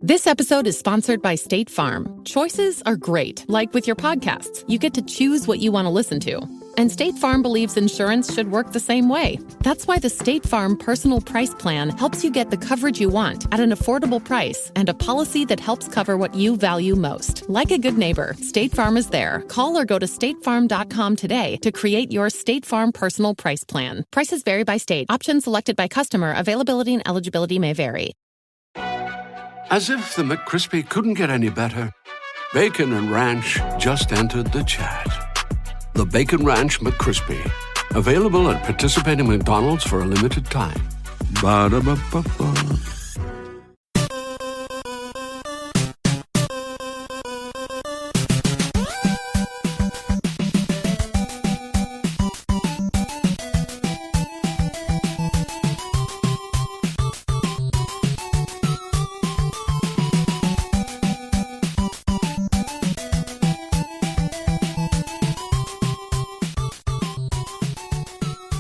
This episode is sponsored by State Farm. Choices are great. Like with your podcasts, you get to choose what you want to listen to. And State Farm believes insurance should work the same way. That's why the State Farm Personal Price Plan helps you get the coverage you want at an affordable price and a policy that helps cover what you value most. Like a good neighbor, State Farm is there. Call or go to statefarm.com today to create your State Farm Personal Price Plan. Prices vary by state. Options selected by customer. Availability and eligibility may vary. As if the McCrispy couldn't get any better, Bacon and Ranch just entered the chat. The Bacon Ranch McCrispy, available at participating McDonald's for a limited time. Ba-da-ba-ba-ba.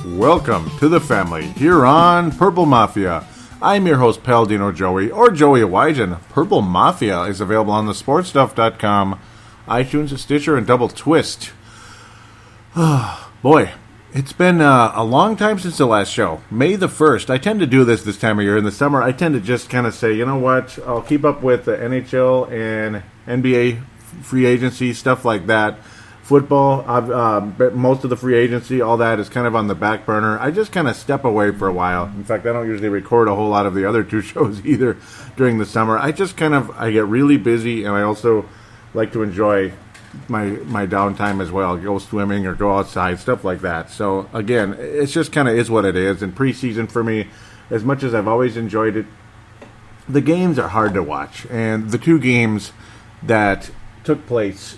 Welcome to the family here on Purple Mafia. I'm your host, Paladino Joey, or Joey Wygen. Purple Mafia is available on the sportstuff.com, iTunes, Stitcher, and Double Twist. Boy, it's been a long time since the last show. May the 1st. I tend to do this time of year. In the summer, I tend to just kind of say, you know what, I'll keep up with the NHL and NBA free agency, stuff like that. Football, most of the free agency, all that is kind of on the back burner. I just kind of step away for a while. In fact, I don't usually record a whole lot of the other two shows either during the summer. I just I get really busy, and I also like to enjoy my downtime as well. Go swimming or go outside, stuff like that. So, again, it's just kind of is what it is. And preseason for me, as much as I've always enjoyed it, the games are hard to watch. And the two games that took place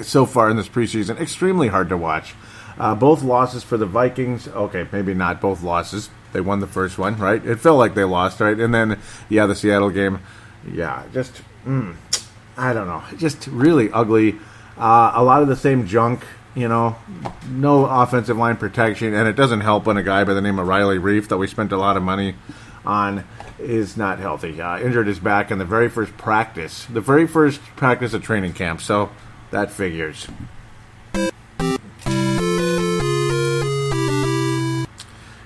so far in this preseason, extremely hard to watch. Both losses for the Vikings. Okay, maybe not both losses. They won the first one, right? It felt like they lost, right? And then, the Seattle game. Yeah, just, I don't know. Just really ugly. A lot of the same junk, no offensive line protection. And it doesn't help when a guy by the name of Riley Reef, that we spent a lot of money on, is not healthy. Injured his back in the very first practice of training camp. So that figures.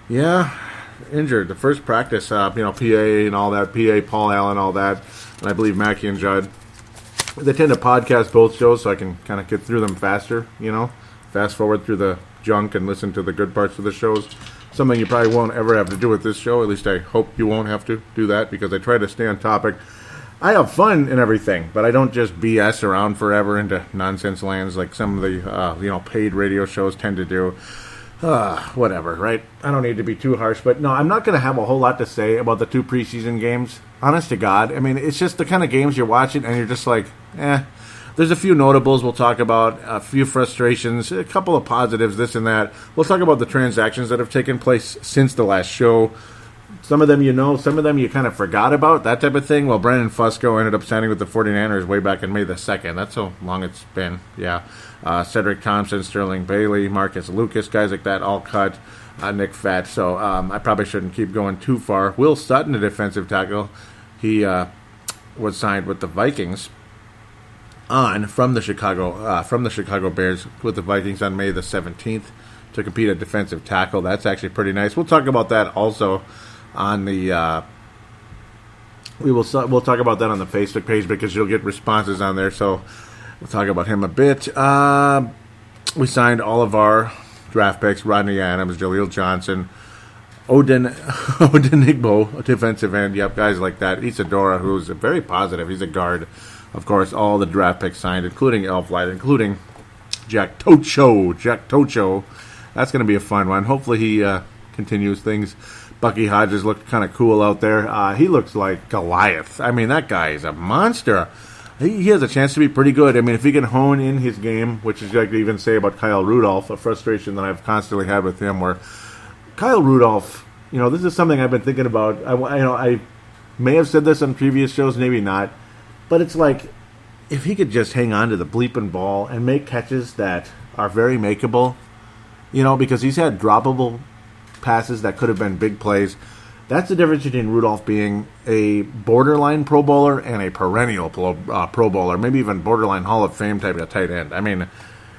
Yeah, injured. The first practice, PA and all that, PA, Paul Allen, all that, and I believe Mackie and Judd. They tend to podcast both shows so I can kind of get through them faster, fast forward through the junk and listen to the good parts of the shows. Something you probably won't ever have to do with this show. At least I hope you won't have to do that, because I try to stay on topic. I have fun and everything, but I don't just BS around forever into nonsense lands like some of the paid radio shows tend to do. Whatever, right? I don't need to be too harsh, but no, I'm not going to have a whole lot to say about the two preseason games. Honest to God, I mean, it's just the kind of games you're watching, and you're just like, There's a few notables we'll talk about, a few frustrations, a couple of positives, this and that. We'll talk about the transactions that have taken place since the last show. Some of them some of them you kind of forgot about, that type of thing. Well, Brandon Fusco ended up signing with the 49ers way back in May the 2nd. That's how long it's been, yeah. Cedric Thompson, Sterling Bailey, Marcus Lucas, guys like that, all cut. Nick Fett, so I probably shouldn't keep going too far. Will Sutton, a defensive tackle, he was signed with the Vikings from the Chicago Bears with the Vikings on May the 17th to compete at defensive tackle. That's actually pretty nice. We'll talk about that also on the we'll talk about that on the Facebook page, because you'll get responses on there. So we'll talk about him a bit. We signed all of our draft picks: Rodney Adams, Jaleel Johnson, Odin Igbo, defensive end. Yep, guys like that. Isadora, who's very positive. He's a guard. Of course, all the draft picks signed, including Elflight, including Jack Tocho. That's going to be a fun one. Hopefully he continues things. Bucky Hodges looked kind of cool out there. He looks like Goliath. I mean, that guy is a monster. He has a chance to be pretty good. I mean, if he can hone in his game, which is like to even say about Kyle Rudolph, a frustration that I've constantly had with him, where Kyle Rudolph, this is something I've been thinking about. I may have said this on previous shows, maybe not. But it's like, if he could just hang on to the bleeping ball and make catches that are very makeable, because he's had droppable passes that could have been big plays. That's the difference between Rudolph being a borderline Pro Bowler and a perennial Pro Bowler, maybe even borderline Hall of Fame type of tight end. I mean,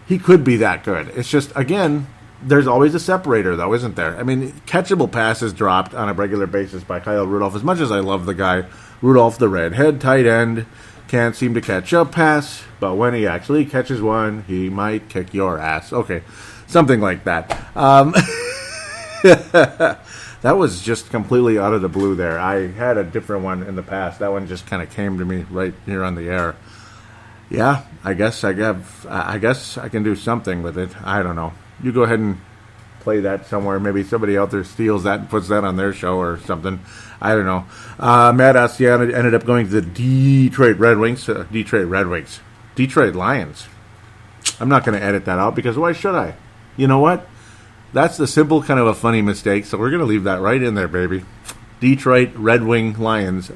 he could be that good. It's just, again, there's always a separator, though, isn't there? I mean, catchable passes dropped on a regular basis by Kyle Rudolph. As much as I love the guy, Rudolph, the redhead tight end, can't seem to catch a pass, but when he actually catches one, he might kick your ass. Okay, something like that. That was just completely out of the blue there. I had a different one in the past. That one just kind of came to me right here on the air. Yeah, I guess I can do something with it. I don't know. You go ahead and play that somewhere. Maybe somebody out there steals that and puts that on their show or something. I don't know. Matt Asiata ended up going to the Detroit Lions. I'm not going to edit that out because why should I? You know what? That's the simple kind of a funny mistake, so we're going to leave that right in there, baby. Detroit Red Wing Lions.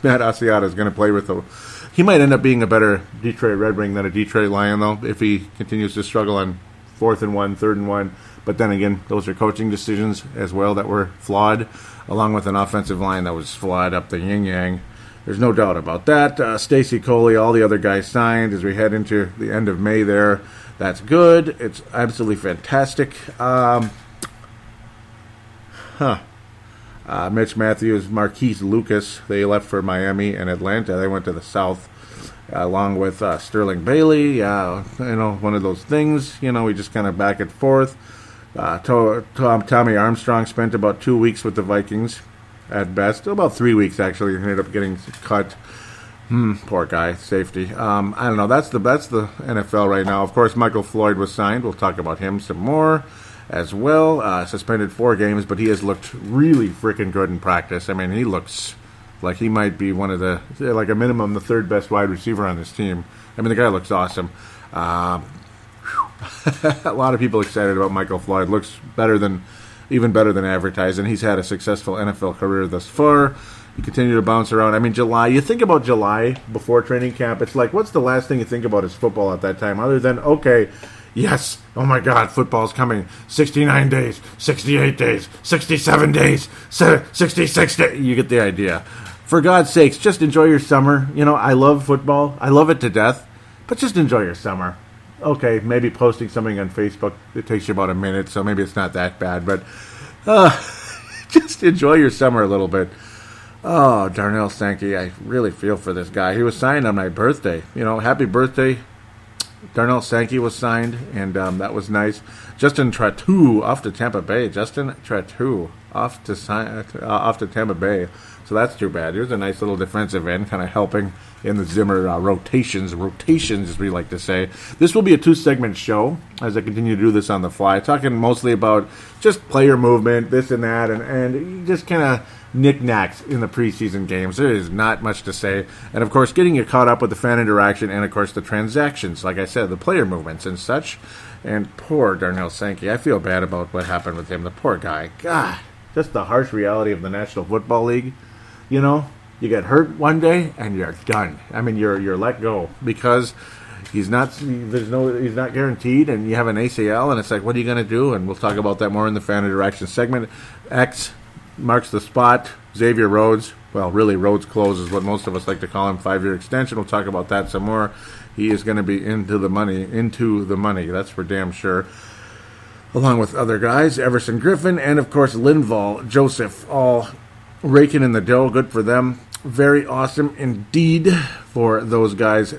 Matt Asiata is going to play with them. He might end up being a better Detroit Red Wing than a Detroit Lion, though, if he continues to struggle on 4th and 1, 3rd and 1. But then again, those are coaching decisions as well that were flawed, along with an offensive line that was flawed up the yin-yang. There's no doubt about that. Stacey Coley, all the other guys signed as we head into the end of May there. That's good. It's absolutely fantastic. Mitch Matthews, Marquise Lucas, they left for Miami and Atlanta. They went to the South, along with Sterling Bailey. One of those things. We just kind of back and forth. Tommy Armstrong spent about 2 weeks with the Vikings at best. About 3 weeks, actually. Ended up getting cut. Poor guy, safety. I don't know. That's the NFL right now. Of course, Michael Floyd was signed. We'll talk about him some more as well. Suspended 4 games, but he has looked really freaking good in practice. I mean, he looks like he might be one of the, like a minimum, the 3rd best wide receiver on this team. I mean, the guy looks awesome. A lot of people excited about Michael Floyd. Looks even better than advertised, and he's had a successful NFL career thus far. You continue to bounce around. I mean, July, you think about July before training camp, it's like, what's the last thing you think about is football at that time, other than, okay, yes, oh my God, football's coming. 69 days, 68 days, 67 days, 66 days. You get the idea. For God's sakes, just enjoy your summer. I love football. I love it to death, but just enjoy your summer. Okay, maybe posting something on Facebook, it takes you about a minute, so maybe it's not that bad, but just enjoy your summer a little bit. Oh, Darnell Sankey, I really feel for this guy. He was signed on my birthday. Happy birthday. Darnell Sankey was signed, and that was nice. Justin Tratu off to Tampa Bay. Off to Tampa Bay. So that's too bad. He was a nice little defensive end, kind of helping in the Zimmer rotations, as we like to say. This will be a 2-segment show as I continue to do this on the fly, talking mostly about just player movement, this and that, and just kind of knickknacks in the preseason games. There is not much to say. And, of course, getting you caught up with the fan interaction and, of course, the transactions, like I said, the player movements and such. And poor Darnell Sankey. I feel bad about what happened with him. The poor guy. God, just the harsh reality of the National Football League. You get hurt one day and you're done. I mean, you're let go because he's not guaranteed, and you have an ACL, and it's like, what are you going to do? And we'll talk about that more in the fan interaction segment. X marks the spot. Xavier Rhodes, well, really Rhodes Close is what most of us like to call him. 5-year extension. We'll talk about that some more. He is going to be into the money. That's for damn sure. Along with other guys, Everson Griffin, and of course Linval Joseph, all raking in the dough. Good for them. Very awesome indeed for those guys.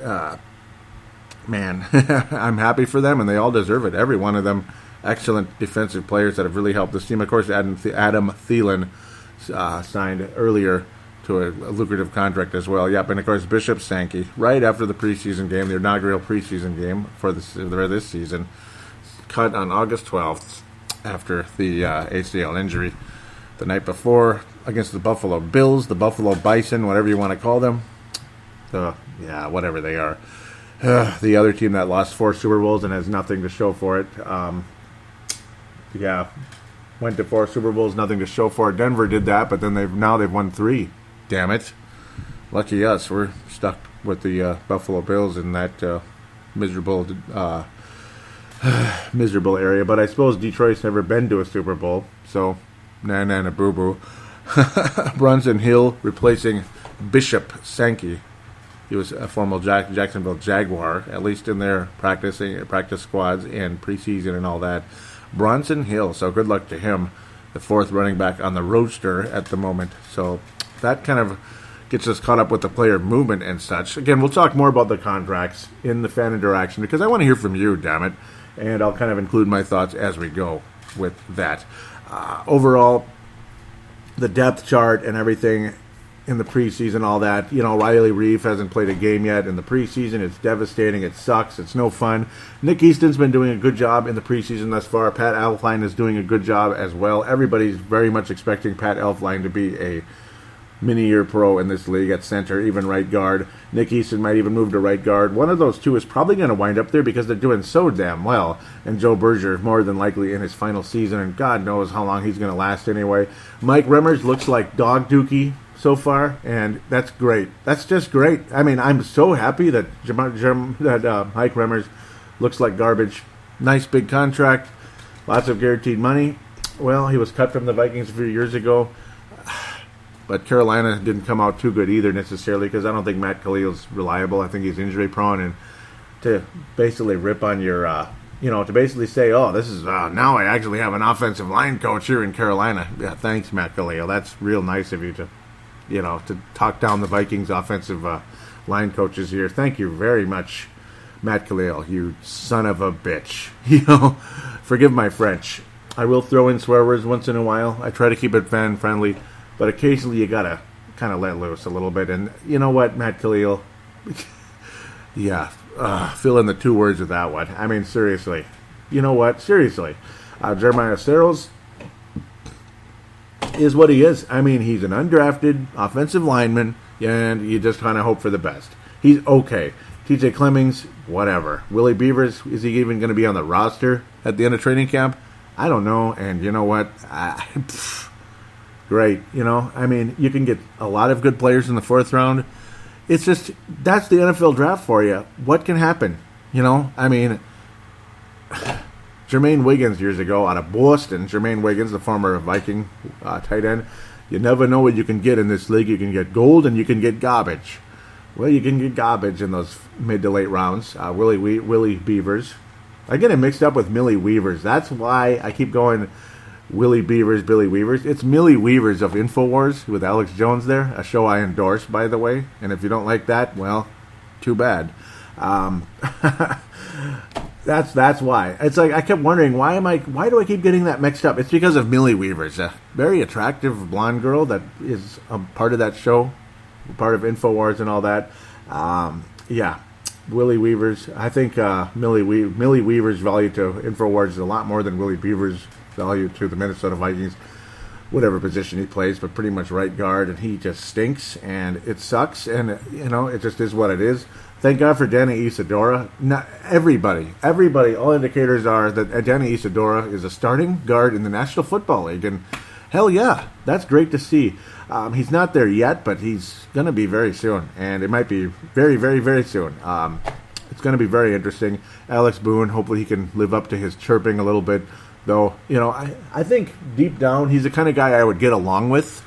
Man, I'm happy for them, and they all deserve it. Every one of them. Excellent defensive players that have really helped this team. Of course, Adam Thielen signed earlier to a lucrative contract as well. Yep, and of course, Bishop Sankey, right after the preseason game, the inaugural preseason game for this season, cut on August 12th after the ACL injury. The night before, against the Buffalo Bills, the Buffalo Bison, whatever you want to call them. Whatever they are. The other team that lost 4 Super Bowls and has nothing to show for it. Went to 4 Super Bowls, nothing to show for it. Denver did that, but then they've won 3. Damn it. Lucky us. We're stuck with the Buffalo Bills in that miserable area. But I suppose Detroit's never been to a Super Bowl, so na boo-boo. Brunson Hill replacing Bishop Sankey. He was a former Jacksonville Jaguar, at least in their practice squads and preseason and all that. Bronson Hill, so good luck to him, the fourth running back on the roster at the moment. So that kind of gets us caught up with the player movement and such. Again, we'll talk more about the contracts in the fan interaction because I want to hear from you, damn it. And I'll kind of include my thoughts as we go with that. Overall, the depth chart and everything in the preseason, all that. Riley Reef hasn't played a game yet in the preseason. It's devastating. It sucks. It's no fun. Nick Easton's been doing a good job in the preseason thus far. Pat Elflein is doing a good job as well. Everybody's very much expecting Pat Elflein to be a mini-year pro in this league at center, even right guard. Nick Easton might even move to right guard. One of those two is probably going to wind up there because they're doing so damn well. And Joe Berger, more than likely in his final season, and God knows how long he's going to last anyway. Mike Remmers looks like dog dookie so far, and that's great. That's just great. I mean, I'm so happy that Mike Remmers looks like garbage. Nice big contract, lots of guaranteed money. Well, he was cut from the Vikings a few years ago, but Carolina didn't come out too good either necessarily because I don't think Matt Khalil's reliable. I think he's injury prone, and to basically rip on your, to basically say, oh, this is, now I actually have an offensive line coach here in Carolina. Yeah, thanks, Matt Khalil. That's real nice of you to talk down the Vikings offensive line coaches here. Thank you very much, Matt Khalil, you son of a bitch. Forgive my French. I will throw in swear words once in a while. I try to keep it fan-friendly, but occasionally you got to kind of let loose a little bit. And you know what, Matt Khalil? Yeah, fill in the 2 words with that one. I mean, seriously. You know what? Seriously. Jeremiah Searles is what he is. I mean, he's an undrafted offensive lineman, and you just kind of hope for the best. He's okay. TJ Clemmings, whatever. Willie Beavers, is he even going to be on the roster at the end of training camp? I don't know, and you know what? Great. I mean, you can get a lot of good players in the 4th round. It's just, that's the NFL draft for you. What can happen? I mean, Jermaine Wiggins years ago out of Boston. Jermaine Wiggins, the former Viking tight end. You never know what you can get in this league. You can get gold and you can get garbage. Well, you can get garbage in those mid to late rounds. Willie Beavers. I get it mixed up with Millie Weavers. That's why I keep going Willie Beavers, Billy Weavers. It's Millie Weavers of InfoWars with Alex Jones there, a show I endorse, by the way. And if you don't like that, well, too bad. That's why. It's like I kept wondering why do I keep getting that mixed up? It's because of Millie Weavers, a very attractive blonde girl that is a part of that show, part of InfoWars and all that. Yeah, Willie Weavers. I think Millie Weavers' value to InfoWars is a lot more than Willie Beavers' value to the Minnesota Vikings, whatever position he plays, but pretty much right guard, and he just stinks, and it sucks, and it just is what it is. Thank God for Danny Isadora. Not everybody, all indicators are that Danny Isadora is a starting guard in the National Football League, and hell yeah, that's great to see. He's not there yet, but he's going to be very soon, and it might be very, very, very soon. It's going to be very interesting. Alex Boone, hopefully he can live up to his chirping a little bit, though. I think deep down he's the kind of guy I would get along with.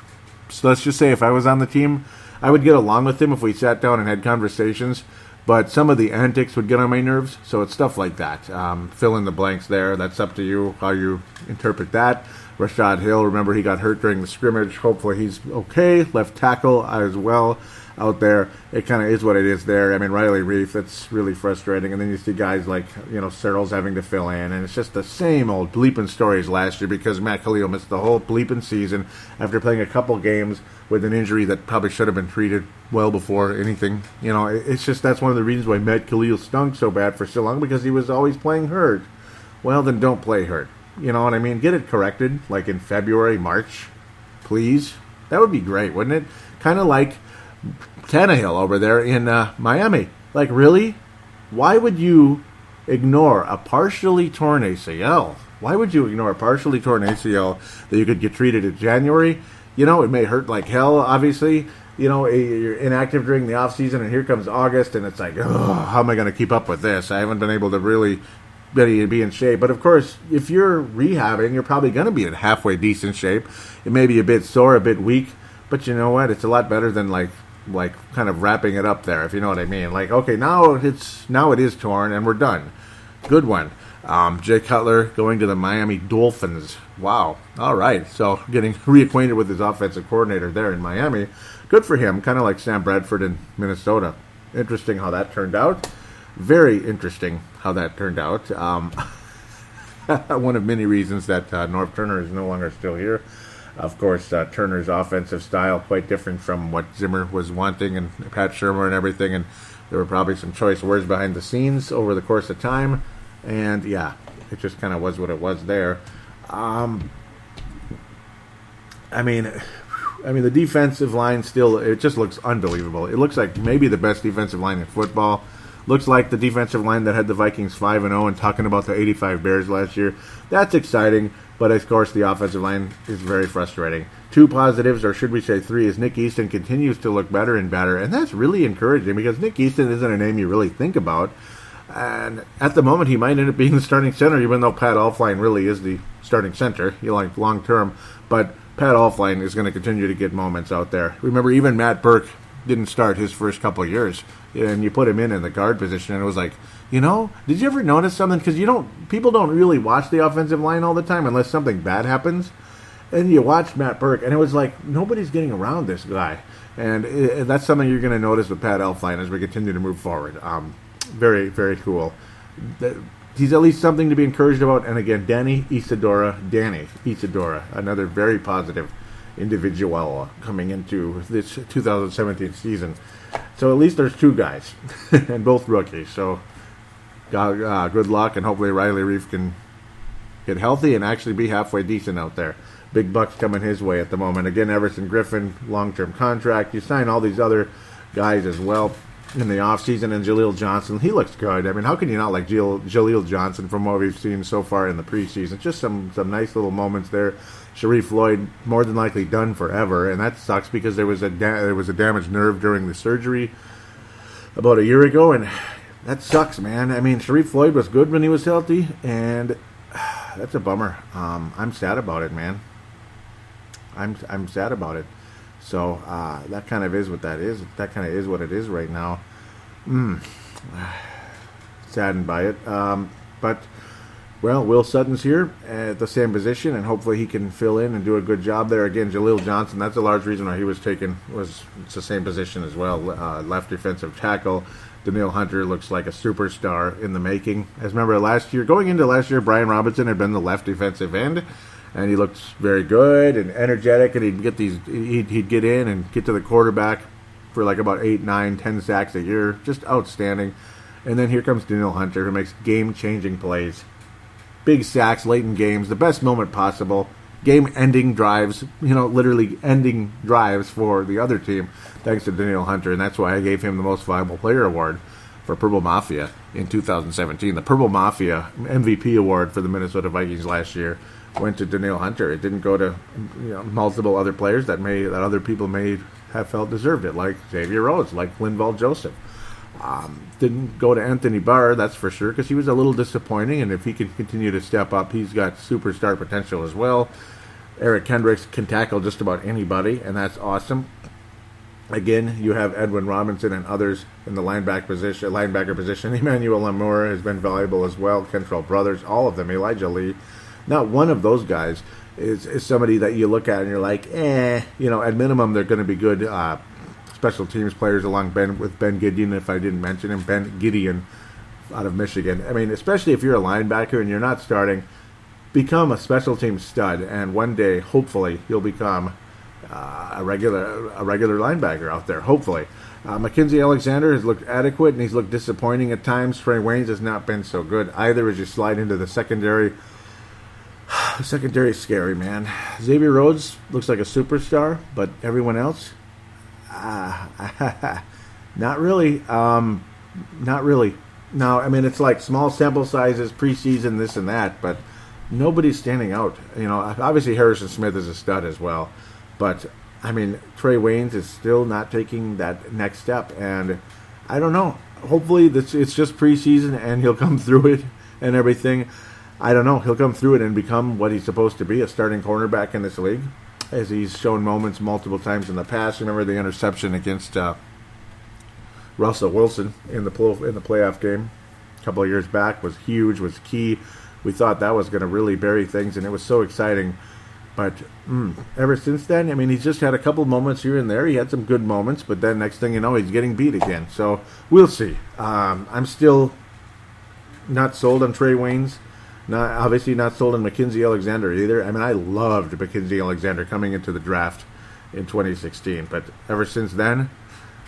So let's just say if I was on the team, I would get along with him if we sat down and had conversations. But some of the antics would get on my nerves, so it's stuff like that. Fill in the blanks there. That's up to you, how you interpret that. Rashad Hill, remember he got hurt during the scrimmage. Hopefully he's okay. Left tackle as well out there. It kind of is what it is there. I mean, Riley Reef, that's really frustrating. And then you see guys like, Searles having to fill in. And it's just the same old bleeping stories last year because Matt Khalil missed the whole bleeping season after playing a couple games with an injury that probably should have been treated well before anything. It's just that's one of the reasons why Matt Khalil stunk so bad for so long, because he was always playing hurt. Well, then don't play hurt. You know what I mean? Get it corrected, like in February, March, please. That would be great, wouldn't it? Kind of like Tannehill over there in Miami. Like, really? Why would you ignore a partially torn ACL? Why would you ignore a partially torn ACL that you could get treated in January? It may hurt like hell, obviously. You're inactive during the offseason, and here comes August, and it's like, how am I going to keep up with this? I haven't been able to really ready to be in shape. But of course, if you're rehabbing, you're probably going to be in halfway decent shape. It may be a bit sore, a bit weak, but you know what? It's a lot better than like kind of wrapping it up there, if you know what I mean. Like, okay, now it is torn and we're done. Good one. Jay Cutler going to the Miami Dolphins. Wow. All right. So getting reacquainted with his offensive coordinator there in Miami. Good for him. Kind of like Sam Bradford in Minnesota. Interesting how that turned out. Very interesting how that turned out. One of many reasons that Norv Turner is no longer still here. Of course, Turner's offensive style quite different from what Zimmer was wanting and Pat Shurmur and everything. And there were probably some choice words behind the scenes over the course of time. And yeah, it just kind of was what it was there. I mean, the defensive line still, it just looks unbelievable. It looks like maybe the best defensive line in football. Looks like the defensive line that had the Vikings 5-0 and talking about the 85 Bears last year. That's exciting, but of course the offensive line is very frustrating. 2 positives, or should we say 3, is Nick Easton continues to look better and better, and that's really encouraging because Nick Easton isn't a name you really think about. And at the moment, he might end up being the starting center, even though Pat Elflein really is the starting center, long term. But Pat Elflein is going to continue to get moments out there. Remember, even Matt Burke didn't start his first couple of years, and you put him in the guard position, and it was like, did you ever notice something? Because people don't really watch the offensive line all the time unless something bad happens. And you watch Matt Burke, and it was like nobody's getting around this guy, and that's something you're going to notice with Pat Elflein as we continue to move forward. Very, very cool. He's at least something to be encouraged about. And again, Danny Isidora, another very positive individual coming into this 2017 season. So at least there's 2 guys, and both rookies. So good luck, and hopefully Riley Reef can get healthy and actually be halfway decent out there. Big bucks coming his way at the moment. Again, Everson Griffin, long-term contract. You sign all these other guys as well in the offseason, and Jaleel Johnson, he looks good. I mean, how can you not like Jaleel Johnson from what we've seen so far in the preseason? Just some nice little moments there. Sharif Floyd, more than likely done forever, and that sucks because there was a damaged nerve during the surgery about a year ago, and that sucks, man. I mean, Sharif Floyd was good when he was healthy, and that's a bummer. I'm sad about it, man. I'm sad about it. So that kind of is what that is. That kind of is what it is right now. Saddened by it. But, well, Will Sutton's here at the same position, and hopefully he can fill in and do a good job there. Again, Jaleel Johnson, that's a large reason why he was taken, it's the same position as well. Left defensive tackle. Daniil Hunter looks like a superstar in the making. As remember going into last year, Brian Robinson had been the left defensive end. And he looked very good and energetic, and he'd get in and get to the quarterback for like about 8, 9, 10 sacks a year. Just outstanding. And then here comes Daniil Hunter, who makes game-changing plays. Big sacks late in games, the best moment possible. Game-ending drives, literally ending drives for the other team, thanks to Daniil Hunter. And that's why I gave him the Most Valuable Player award for Purple Mafia in 2017. The Purple Mafia MVP award for the Minnesota Vikings last year went to Daniil Hunter. It didn't go to multiple other players that other people may have felt deserved it, like Xavier Rhodes, like Linval Joseph. Didn't go to Anthony Barr, that's for sure, because he was a little disappointing, and if he can continue to step up, he's got superstar potential as well. Eric Kendricks can tackle just about anybody, and that's awesome. Again, you have Edwin Robinson and others in the linebacker position. Emmanuel Lamour has been valuable as well. Kentrell Brothers, all of them. Elijah Lee. Not one of those guys is somebody that you look at and you're like, at minimum they're going to be good special teams players with Ben Gideon, if I didn't mention him, Ben Gideon out of Michigan. I mean, especially if you're a linebacker and you're not starting, become a special team stud, and one day, hopefully, you'll become a regular linebacker out there, hopefully. Mackenzie Alexander has looked adequate, and he's looked disappointing at times. Trey Waynes has not been so good either as you slide into the secondary. The secondary is scary, man. Xavier Rhodes looks like a superstar, but everyone else, not really. Not really. No, I mean, it's like small sample sizes, preseason, this and that, but nobody's standing out. Obviously Harrison Smith is a stud as well, but I mean, Trey Waynes is still not taking that next step, and I don't know. Hopefully it's just preseason and he'll come through it and everything, I don't know. He'll come through it and become what he's supposed to be, a starting cornerback in this league, as he's shown moments multiple times in the past. Remember the interception against Russell Wilson in the playoff game a couple of years back was huge, was key. We thought that was going to really bury things, and it was so exciting. But ever since then, I mean, he's just had a couple moments here and there. He had some good moments, but then next thing you know, he's getting beat again. So we'll see. I'm still not sold on Trey Waynes. Obviously not sold on Mackenzie Alexander either. I mean, I loved Mackenzie Alexander coming into the draft in 2016. But ever since then,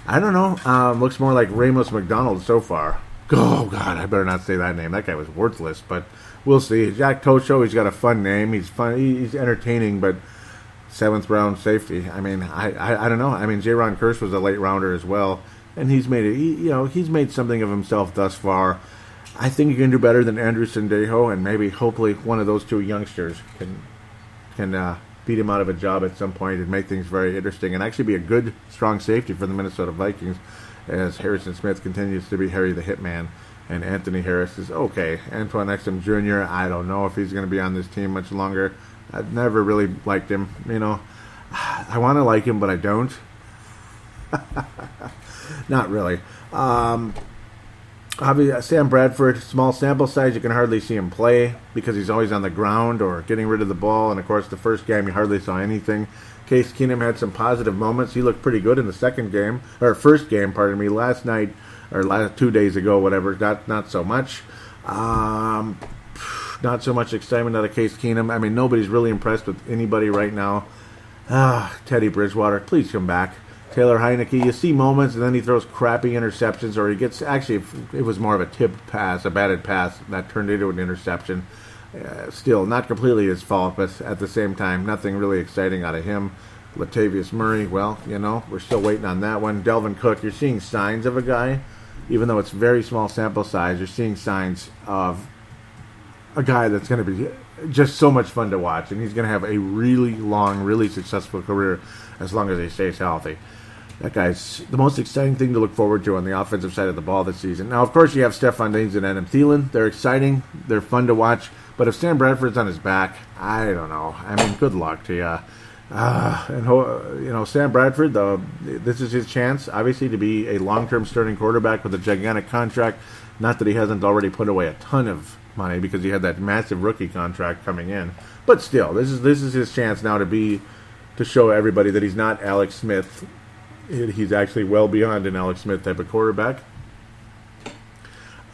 I don't know. Looks more like Ramos McDonald so far. Oh, God, I better not say that name. That guy was worthless, but we'll see. Jack Tosho, he's got a fun name. He's fun. He's entertaining, but 7th round safety. I mean, I don't know. I mean, Jaron Kearse was a late rounder as well, and he's made it. He's made something of himself thus far. I think he can do better than Andrew Sendejo, and maybe, hopefully, one of those two youngsters can beat him out of a job at some point and make things very interesting and actually be a good, strong safety for the Minnesota Vikings as Harrison Smith continues to be Harry the Hitman, and Anthony Harris is okay. Antoine Exum Jr., I don't know if he's going to be on this team much longer. I've never really liked him. I want to like him, but I don't. Not really. Obviously, Sam Bradford, small sample size, you can hardly see him play because he's always on the ground or getting rid of the ball. And, of course, the first game, you hardly saw anything. Case Keenum had some positive moments. He looked pretty good in the first game, last night or 2 days ago, whatever. Not so much. Not so much excitement out of Case Keenum. I mean, nobody's really impressed with anybody right now. Teddy Bridgewater, please come back. Taylor Heineke, you see moments, and then he throws crappy interceptions, or he gets, actually, it was more of a tipped pass, a batted pass, that turned into an interception. Still, not completely his fault, but at the same time, nothing really exciting out of him. Latavius Murray, well, we're still waiting on that one. Delvin Cook, you're seeing signs of a guy, even though it's very small sample size, you're seeing signs of a guy that's going to be just so much fun to watch, and he's going to have a really long, really successful career as long as he stays healthy. That guy's the most exciting thing to look forward to on the offensive side of the ball this season. Now, of course, you have Stephon Diggs and Adam Thielen. They're exciting. They're fun to watch. But if Sam Bradford's on his back, I don't know. I mean, good luck to you. Sam Bradford, this is his chance, obviously, to be a long-term starting quarterback with a gigantic contract. Not that he hasn't already put away a ton of money because he had that massive rookie contract coming in. But still, this is his chance now to show everybody that he's not Alex Smith. He's actually well beyond an Alex Smith type of quarterback.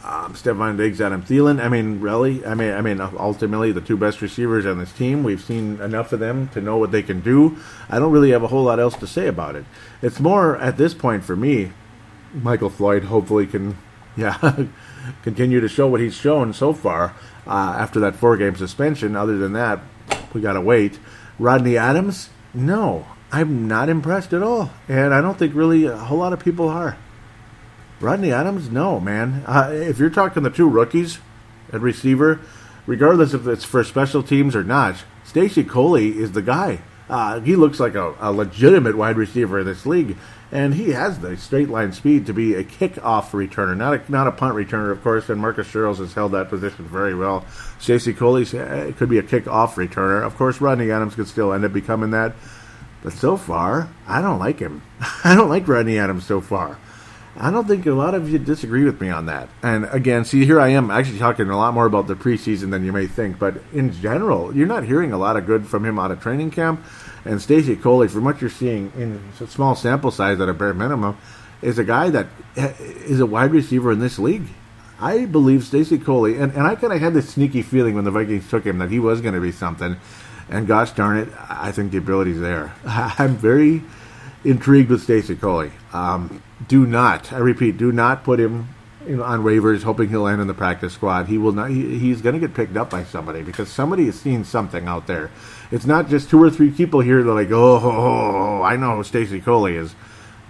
Stephon Diggs, Adam Thielen. I mean, really? I mean, ultimately, the two best receivers on this team. We've seen enough of them to know what they can do. I don't really have a whole lot else to say about it. It's more, at this point for me, Michael Floyd hopefully can, continue to show what he's shown so far after that 4-game suspension. Other than that, we got to wait. Rodney Adams? No. I'm not impressed at all, and I don't think really a whole lot of people are. Rodney Adams, no, man. If you're talking the two rookies at receiver, regardless if it's for special teams or not, Stacey Coley is the guy. He looks like a legitimate wide receiver in this league, and he has the straight line speed to be a kickoff returner, not a punt returner, of course, and Marcus Sherrills has held that position very well. Stacey Coley could be a kickoff returner. Of course, Rodney Adams could still end up becoming that. But so far, I don't like him. I don't like Rodney Adams so far. I don't think a lot of you disagree with me on that. And again, see, here I am actually talking a lot more about the preseason than you may think. But in general, you're not hearing a lot of good from him out of training camp. And Stacey Coley, from what you're seeing in a small sample size at a bare minimum, is a guy that is a wide receiver in this league. I believe Stacey Coley, and I kind of had this sneaky feeling when the Vikings took him that he was going to be something. And gosh darn it, I think the ability's there. I'm very intrigued with Stacey Coley. Do not put him on waivers hoping he'll land in the practice squad. He will not. He's going to get picked up by somebody because somebody is seeing something out there. It's not just 2 or 3 people here that are like, oh, I know who Stacey Coley is.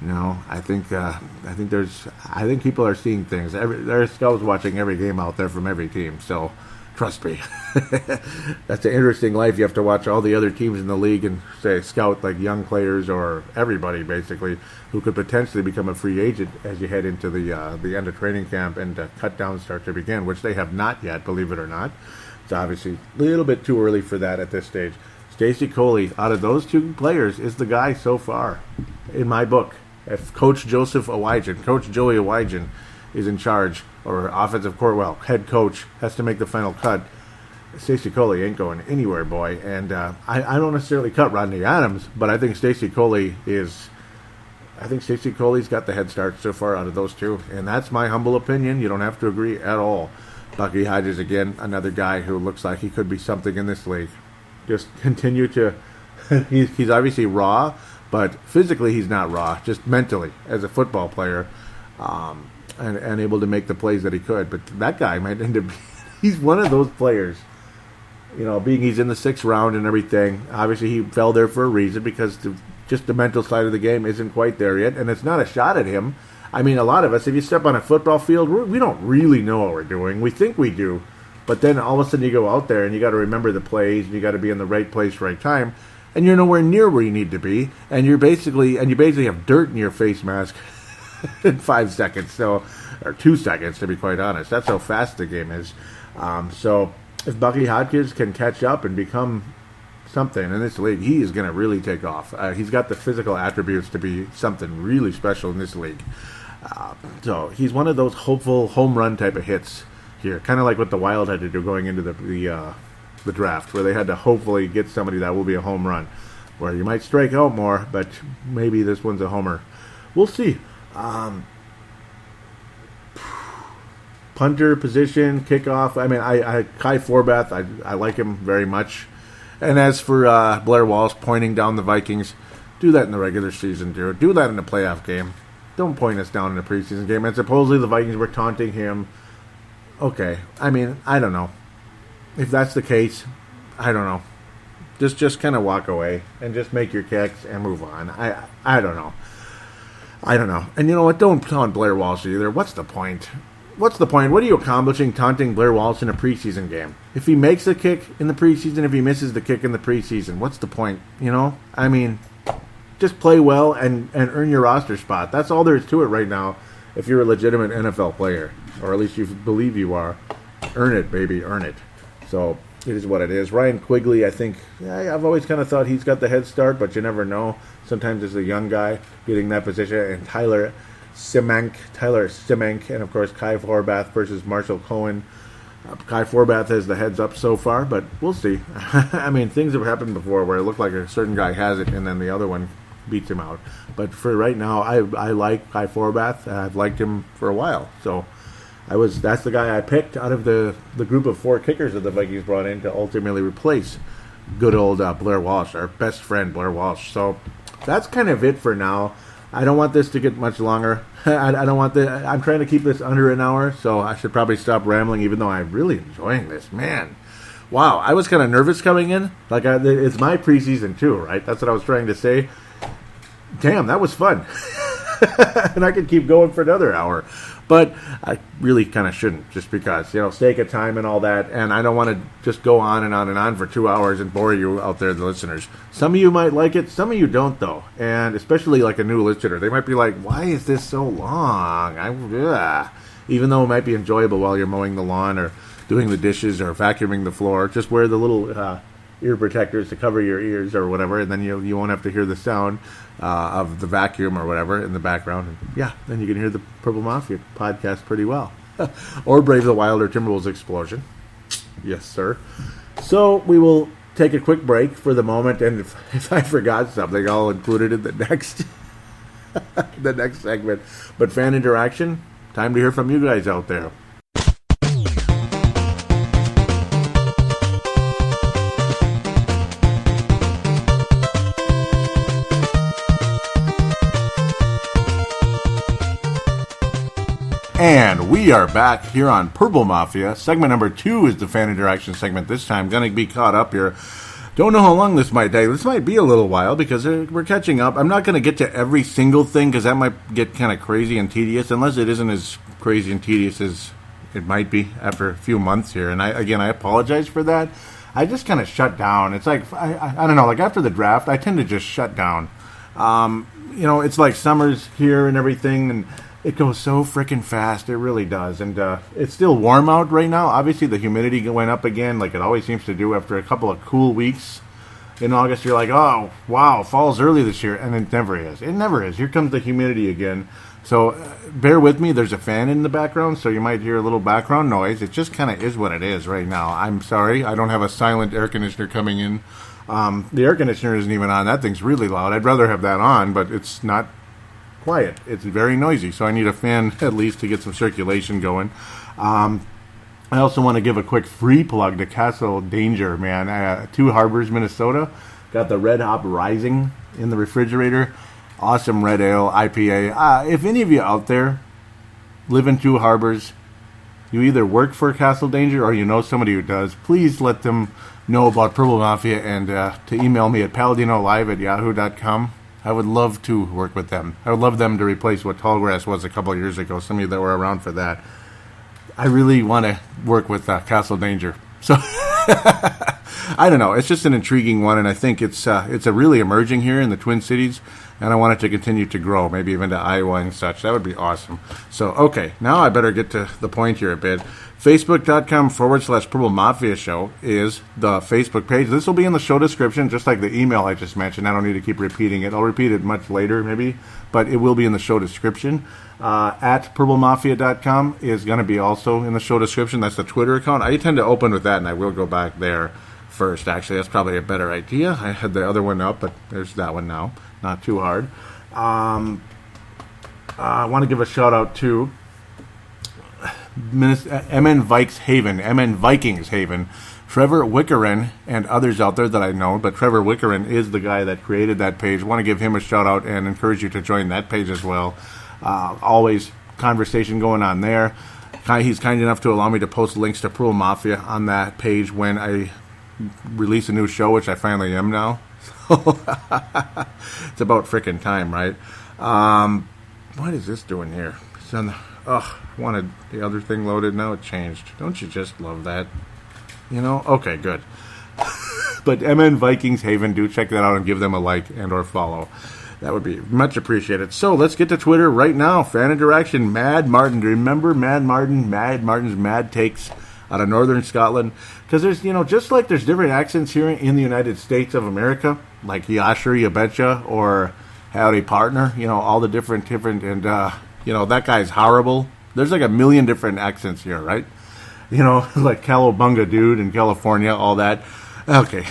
No, I think people are seeing things. There are scouts watching every game out there from every team. So Trust me. That's an interesting life. You have to watch all the other teams in the league and say scout like young players or everybody basically who could potentially become a free agent as you head into the end of training camp and cut downs start to begin, which they have not yet, believe it or not. It's obviously a little bit too early for that at this stage. Stacey Coley, out of those two players, is the guy so far, in my book. If Coach Joey Awajan is in charge, or offensive head coach has to make the final cut, Stacey Coley ain't going anywhere, boy. And I don't necessarily cut Rodney Adams, but I think Stacey Coley's got the head start so far out of those two, and that's my humble opinion. You don't have to agree at all. Bucky Hodges, again, another guy who looks like he could be something in this league. Just continue to... he's obviously raw, but physically he's not raw, just mentally as a football player, and able to make the plays that he could. But that guy might end up... he's one of those players, being he's in the 6th round and everything. Obviously he fell there for a reason because just the mental side of the game isn't quite there yet, and it's not a shot at him. I mean, a lot of us, if you step on a football field, we don't really know what we're doing. We think we do. But then all of a sudden you go out there and you got to remember the plays and you got to be in the right place, right time, and you're nowhere near where you need to be, and you basically have dirt in your face mask in 5 seconds, or 2 seconds to be quite honest. That's how fast the game is. So if Bucky Hodges can catch up and become something in this league, he is going to really take off. He's got the physical attributes to be something really special in this league. So he's one of those hopeful home run type of hits here, kind of like what the Wild had to do going into the draft, where they had to hopefully get somebody that will be a home run, where you might strike out more, but maybe this one's a homer. We'll see. Punter position, kickoff. I mean, Kai Forbath, I like him very much. And as for Blair Walsh pointing down the Vikings, do that in the regular season, dude. Do that in the playoff game. Don't point us down in the preseason game. And supposedly the Vikings were taunting him. Okay. I mean, I don't know. If that's the case, I don't know. Just kind of walk away and just make your kicks and move on. I don't know. And you know what? Don't taunt Blair Walsh either. What's the point? What are you accomplishing taunting Blair Walsh in a preseason game? If he makes a kick in the preseason, if he misses the kick in the preseason, what's the point? I mean, just play well and earn your roster spot. That's all there is to it right now if you're a legitimate NFL player, or at least you believe you are. Earn it, baby, earn it. So it is what it is. Ryan Quigley, I think, I've always kind of thought he's got the head start, but you never know. Sometimes it's a young guy getting that position, and Tyler Simank, and of course Kai Forbath versus Marshall Cohen. Kai Forbath has the heads up so far, but we'll see. I mean, things have happened before where it looked like a certain guy has it and then the other one beats him out. But for right now, I like Kai Forbath. I've liked him for a while. So that's the guy I picked out of the group of 4 kickers that the Vikings brought in to ultimately replace good old Blair Walsh, our best friend Blair Walsh. So that's kind of it for now. I don't want this to get much longer. I'm trying to keep this under an hour, so I should probably stop rambling, even though I'm really enjoying this. Man, wow, I was kind of nervous coming in. It's my preseason too, right? That's what I was trying to say. Damn, that was fun. And I could keep going for another hour. But I really kind of shouldn't, just because, sake of time and all that. And I don't want to just go on and on and on for 2 hours and bore you out there, the listeners. Some of you might like it. Some of you don't, though. And especially like a new listener. They might be like, why is this so long? Even though it might be enjoyable while you're mowing the lawn or doing the dishes or vacuuming the floor. Just wear the little ear protectors to cover your ears or whatever. And then you won't have to hear the sound of the vacuum or whatever in the background. And then you can hear the Purple Mafia podcast pretty well. Or Brave the Wild or Timberwolves Explosion. Yes, sir. So we will take a quick break for the moment, and if I forgot something, I'll include it in the next the next segment. But fan interaction, time to hear from you guys out there. And we are back here on Purple Mafia. Segment number 2 is the fan interaction segment this time. Going to be caught up here. Don't know how long this might take. This might be a little while because we're catching up. I'm not going to get to every single thing because that might get kind of crazy and tedious, unless it isn't as crazy and tedious as it might be after a few months here. And I apologize for that. I just kind of shut down. It's like, I don't know, like after the draft, I tend to just shut down. It's like summer's here and everything, and it goes so freaking fast. It really does. And it's still warm out right now. Obviously, the humidity went up again, like it always seems to do after a couple of cool weeks. In August, you're like, oh, wow, fall's early this year. And it never is. It never is. Here comes the humidity again. So bear with me. There's a fan in the background, so you might hear a little background noise. It just kind of is what it is right now. I'm sorry. I don't have a silent air conditioner coming in. The air conditioner isn't even on. That thing's really loud. I'd rather have that on, but it's not quiet. It's very noisy, so I need a fan at least to get some circulation going. I also want to give a quick free plug to Castle Danger, man. Two Harbors, Minnesota. Got the Red Hop Rising in the refrigerator. Awesome red ale, IPA. If any of you out there live in Two Harbors, you either work for Castle Danger or you know somebody who does, please let them know about Purple Mafia and to email me at paladinolive@yahoo.com. I would love to work with them. I would love them to replace what Tallgrass was a couple of years ago. Some of you that were around for that. I really want to work with Castle Danger. So I don't know. It's just an intriguing one, and I think it's a really emerging here in the Twin Cities, and I want it to continue to grow, maybe even to Iowa and such. That would be awesome. So, okay, now I better get to the point here a bit. Facebook.com/Purple Mafia Show is the Facebook page. This will be in the show description, just like the email I just mentioned. I don't need to keep repeating it. I'll repeat it much later, maybe, but it will be in the show description. At purplemafia.com is going to be also in the show description. That's the Twitter account. I tend to open with that, and I will go back there first. Actually, that's probably a better idea. I had the other one up, but there's that one now. Not too hard. I want to give a shout out to MN Vikings Haven, Trevor Wickerin, and others out there that I know, but Trevor Wickerin is the guy that created that page. Want to give him a shout out and encourage you to join that page as well. Always conversation going on there. He's kind enough to allow me to post links to Purple Mafia on that page when I release a new show, which I finally am now. It's about frickin' time, right? What is this doing here? I wanted the other thing loaded. Now it changed. Don't you just love that? Okay, good. But MN Vikings Haven, do check that out and give them a like and or follow. That would be much appreciated. So let's get to Twitter right now. Fan interaction. Mad Martin. Do you remember Mad Martin? Mad Martin's Mad Takes out of Northern Scotland. Because there's, just like there's different accents here in the United States of America, like Yasher, you betcha, or Howdy Partner, all the different, and, that guy's horrible. There's like a million different accents here, right? Like Cowabunga Dude in California, all that. Okay.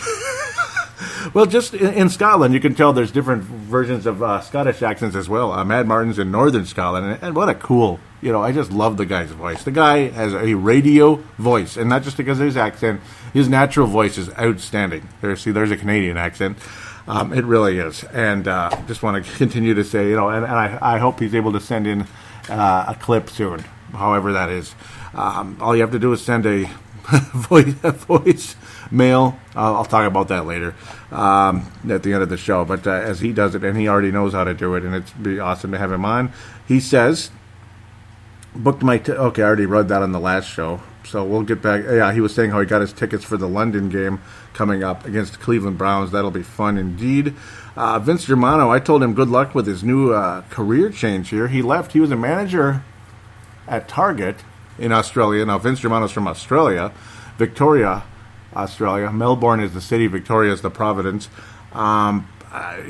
Well, just in Scotland, you can tell there's different versions of Scottish accents as well. Mad Martin's in Northern Scotland, and what a cool, I just love the guy's voice. The guy has a radio voice, and not just because of his accent, his natural voice is outstanding. There's a Canadian accent. It really is. And just want to continue to say, and I hope he's able to send in a clip soon, however that is. All you have to do is send a voice mail. I'll talk about that later at the end of the show. But as he does it, and he already knows how to do it, and it'd be awesome to have him on. He says, booked my... okay, I already read that on the last show. So we'll get back. Yeah, he was saying how he got his tickets for the London game coming up against the Cleveland Browns. That'll be fun indeed. Vince Germano, I told him good luck with his new career change here. He left. He was a manager at Target in Australia. Now, Vince Germano's from Australia. Victoria, Australia. Melbourne is the city. Victoria is the province.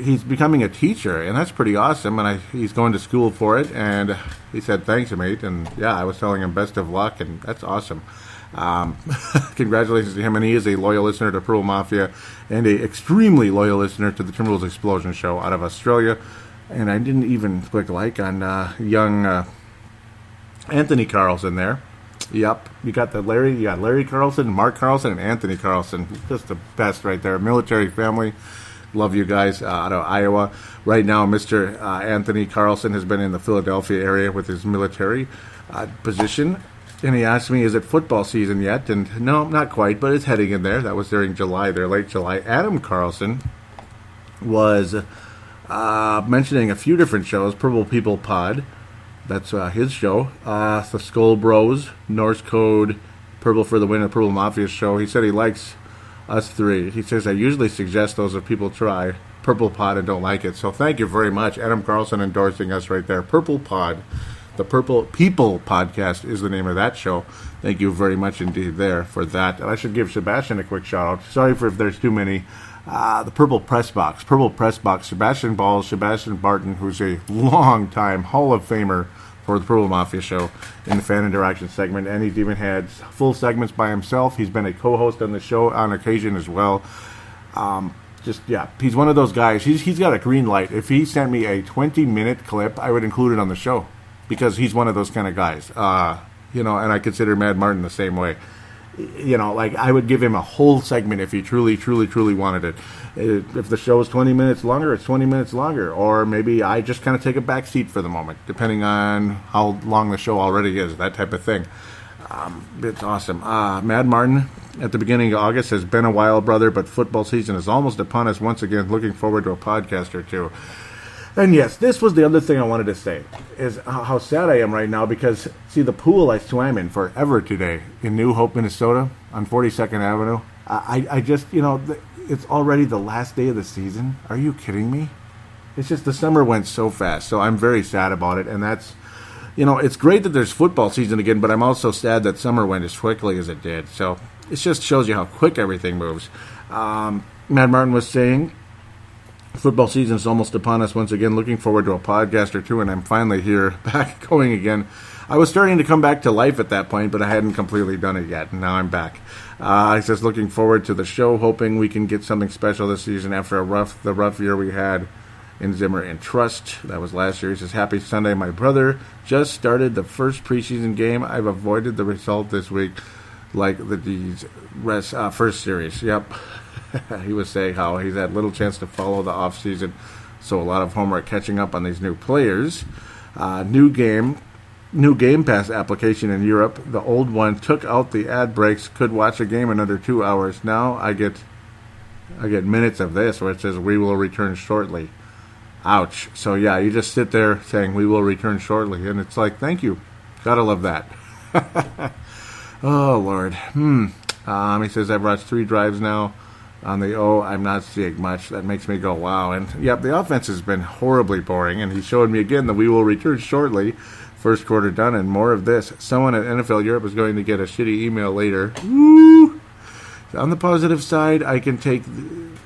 He's becoming a teacher, and that's pretty awesome. And he's going to school for it. And he said, thanks, mate. And, yeah, I was telling him best of luck, and that's awesome. Congratulations to him. And he is a loyal listener to Purple Mafia and a extremely loyal listener to the Timberwolves Explosion Show out of Australia. And I didn't even click like on young Anthony Carlson there. Yep, you got Larry Carlson, Mark Carlson, and Anthony Carlson. Just the best right there. Military family. Love you guys out of Iowa. Right now, Mr. Anthony Carlson has been in the Philadelphia area with his military position. And he asked me, is it football season yet? And no, not quite, but it's heading in there. That was during July there, late July. Adam Carlson was mentioning a few different shows, Purple People Pod, That's his show. The Skull Bros, Norse Code, Purple for the Win, and Purple Mafia show. He said he likes us three. He says, I usually suggest those if people try Purple Pod and don't like it. So thank you very much. Adam Carlson endorsing us right there. Purple Pod. The Purple People Podcast is the name of that show. Thank you very much indeed there for that. And I should give Sebastian a quick shout out. Sorry for if there's too many. The Purple Press Box. Purple Press Box. Sebastian Balls, Sebastian Barton, who's a long-time Hall of Famer for the Purple Mafia show in the fan interaction segment. And he's even had full segments by himself. He's been a co-host on the show on occasion as well. He's one of those guys. He's got a green light. If he sent me a 20-minute clip, I would include it on the show because he's one of those kind of guys. And I consider Mad Martin the same way. I would give him a whole segment if he truly, truly, truly wanted it. If the show is 20 minutes longer, it's 20 minutes longer. Or maybe I just kind of take a back seat for the moment, depending on how long the show already is, that type of thing. It's awesome. Mad Martin, at the beginning of August, has been a while, brother, but football season is almost upon us once again. Looking forward to a podcast or two. And yes, this was the other thing I wanted to say, is how sad I am right now because, see, the pool I swam in forever today in New Hope, Minnesota, on 42nd Avenue, I just, it's already the last day of the season. Are you kidding me? It's just the summer went so fast, so I'm very sad about it, and that's, it's great that there's football season again, but I'm also sad that summer went as quickly as it did, so it just shows you how quick everything moves. Mad Martin was saying, football season is almost upon us once again. Looking forward to a podcast or two, and I'm finally here, back going again. I was starting to come back to life at that point, but I hadn't completely done it yet, and now I'm back. He says, looking forward to the show, hoping we can get something special this season after the rough year we had in Zimmer and Trust. That was last year. He says, happy Sunday. My brother just started the first preseason game. I've avoided the result this week like the first series. Yep. He was saying how he's had little chance to follow the offseason, so a lot of homework catching up on these new players. New Game Pass application in Europe. The old one took out the ad breaks, could watch a game in under 2 hours. Now I get minutes of this where it says, we will return shortly. Ouch. So yeah, you just sit there saying, we will return shortly, and it's like, thank you. Gotta love that. Oh, Lord. He says, I've watched 3 drives now. On the I'm not seeing much. That makes me go, wow. And, yep, the offense has been horribly boring. And he showed me again that we will return shortly. First quarter done, and more of this. Someone at NFL Europe is going to get a shitty email later. Woo! On the positive side, I can take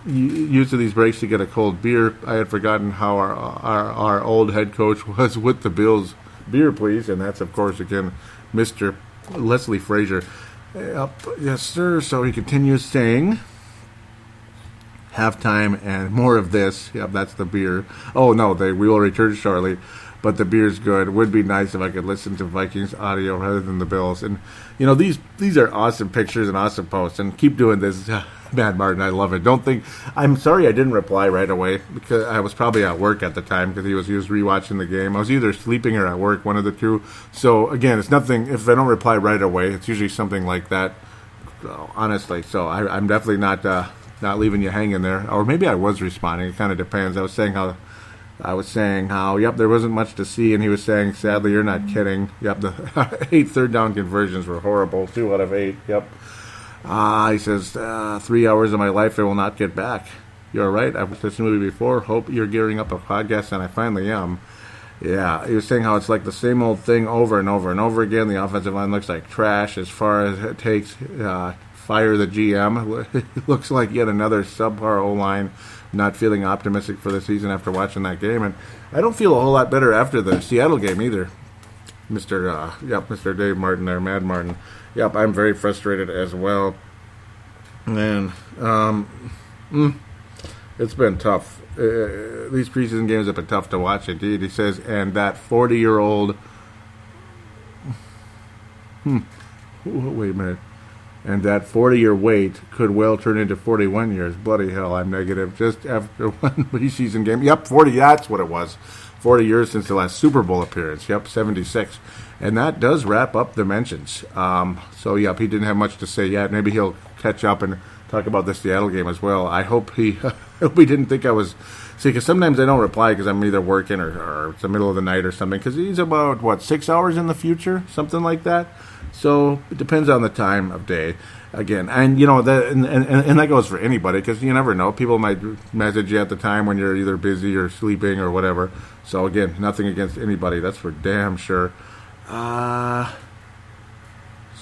use of these breaks to get a cold beer. I had forgotten how our old head coach was with the Bills. Beer, please. And that's, of course, again, Mr. Leslie Frazier. Yep, yes, sir. So he continues saying, halftime and more of this. Yep, that's the beer. Oh, no, we will return shortly, but the beer's good. It would be nice if I could listen to Vikings audio rather than the Bills. And, these are awesome pictures and awesome posts, and keep doing this. Mad Martin, I love it. I'm sorry I didn't reply right away, because I was probably at work at the time, because he was rewatching the game. I was either sleeping or at work, one of the two. So, again, it's nothing, if I don't reply right away, it's usually something like that, honestly. So, I'm definitely not leaving you hanging there. Or maybe I was responding. It kind of depends. I was saying how, yep, there wasn't much to see, and he was saying, sadly, you're not kidding. Yep, the 8 third down conversions were horrible. 2 out of 8. Yep. He says, 3 hours of my life I will not get back. You're right. I've watched this movie before. Hope you're gearing up a podcast, and I finally am. Yeah, he was saying how it's like the same old thing over and over and over again. The offensive line looks like trash as far as it takes. Fire the GM. It looks like yet another subpar O-line. Not feeling optimistic for the season after watching that game. And I don't feel a whole lot better after the Seattle game either. Mr. Dave Martin there, Mad Martin. Yep, I'm very frustrated as well. Man, it's been tough. These preseason games have been tough to watch indeed. He says, and that 40-year-old... Wait a minute. And that 40-year wait could well turn into 41 years. Bloody hell, I'm negative. Just after one preseason game. Yep, 40, that's what it was. 40 years since the last Super Bowl appearance. Yep, 76. And that does wrap up the mentions. So, yep, he didn't have much to say yet. Maybe he'll catch up and talk about the Seattle game as well. I hope he didn't think I was See, because sometimes I don't reply because I'm either working or it's the middle of the night or something. Because he's about, 6 hours in the future? Something like that. So it depends on the time of day. Again, and and that goes for anybody because you never know. People might message you at the time when you're either busy or sleeping or whatever. So again, nothing against anybody. That's for damn sure.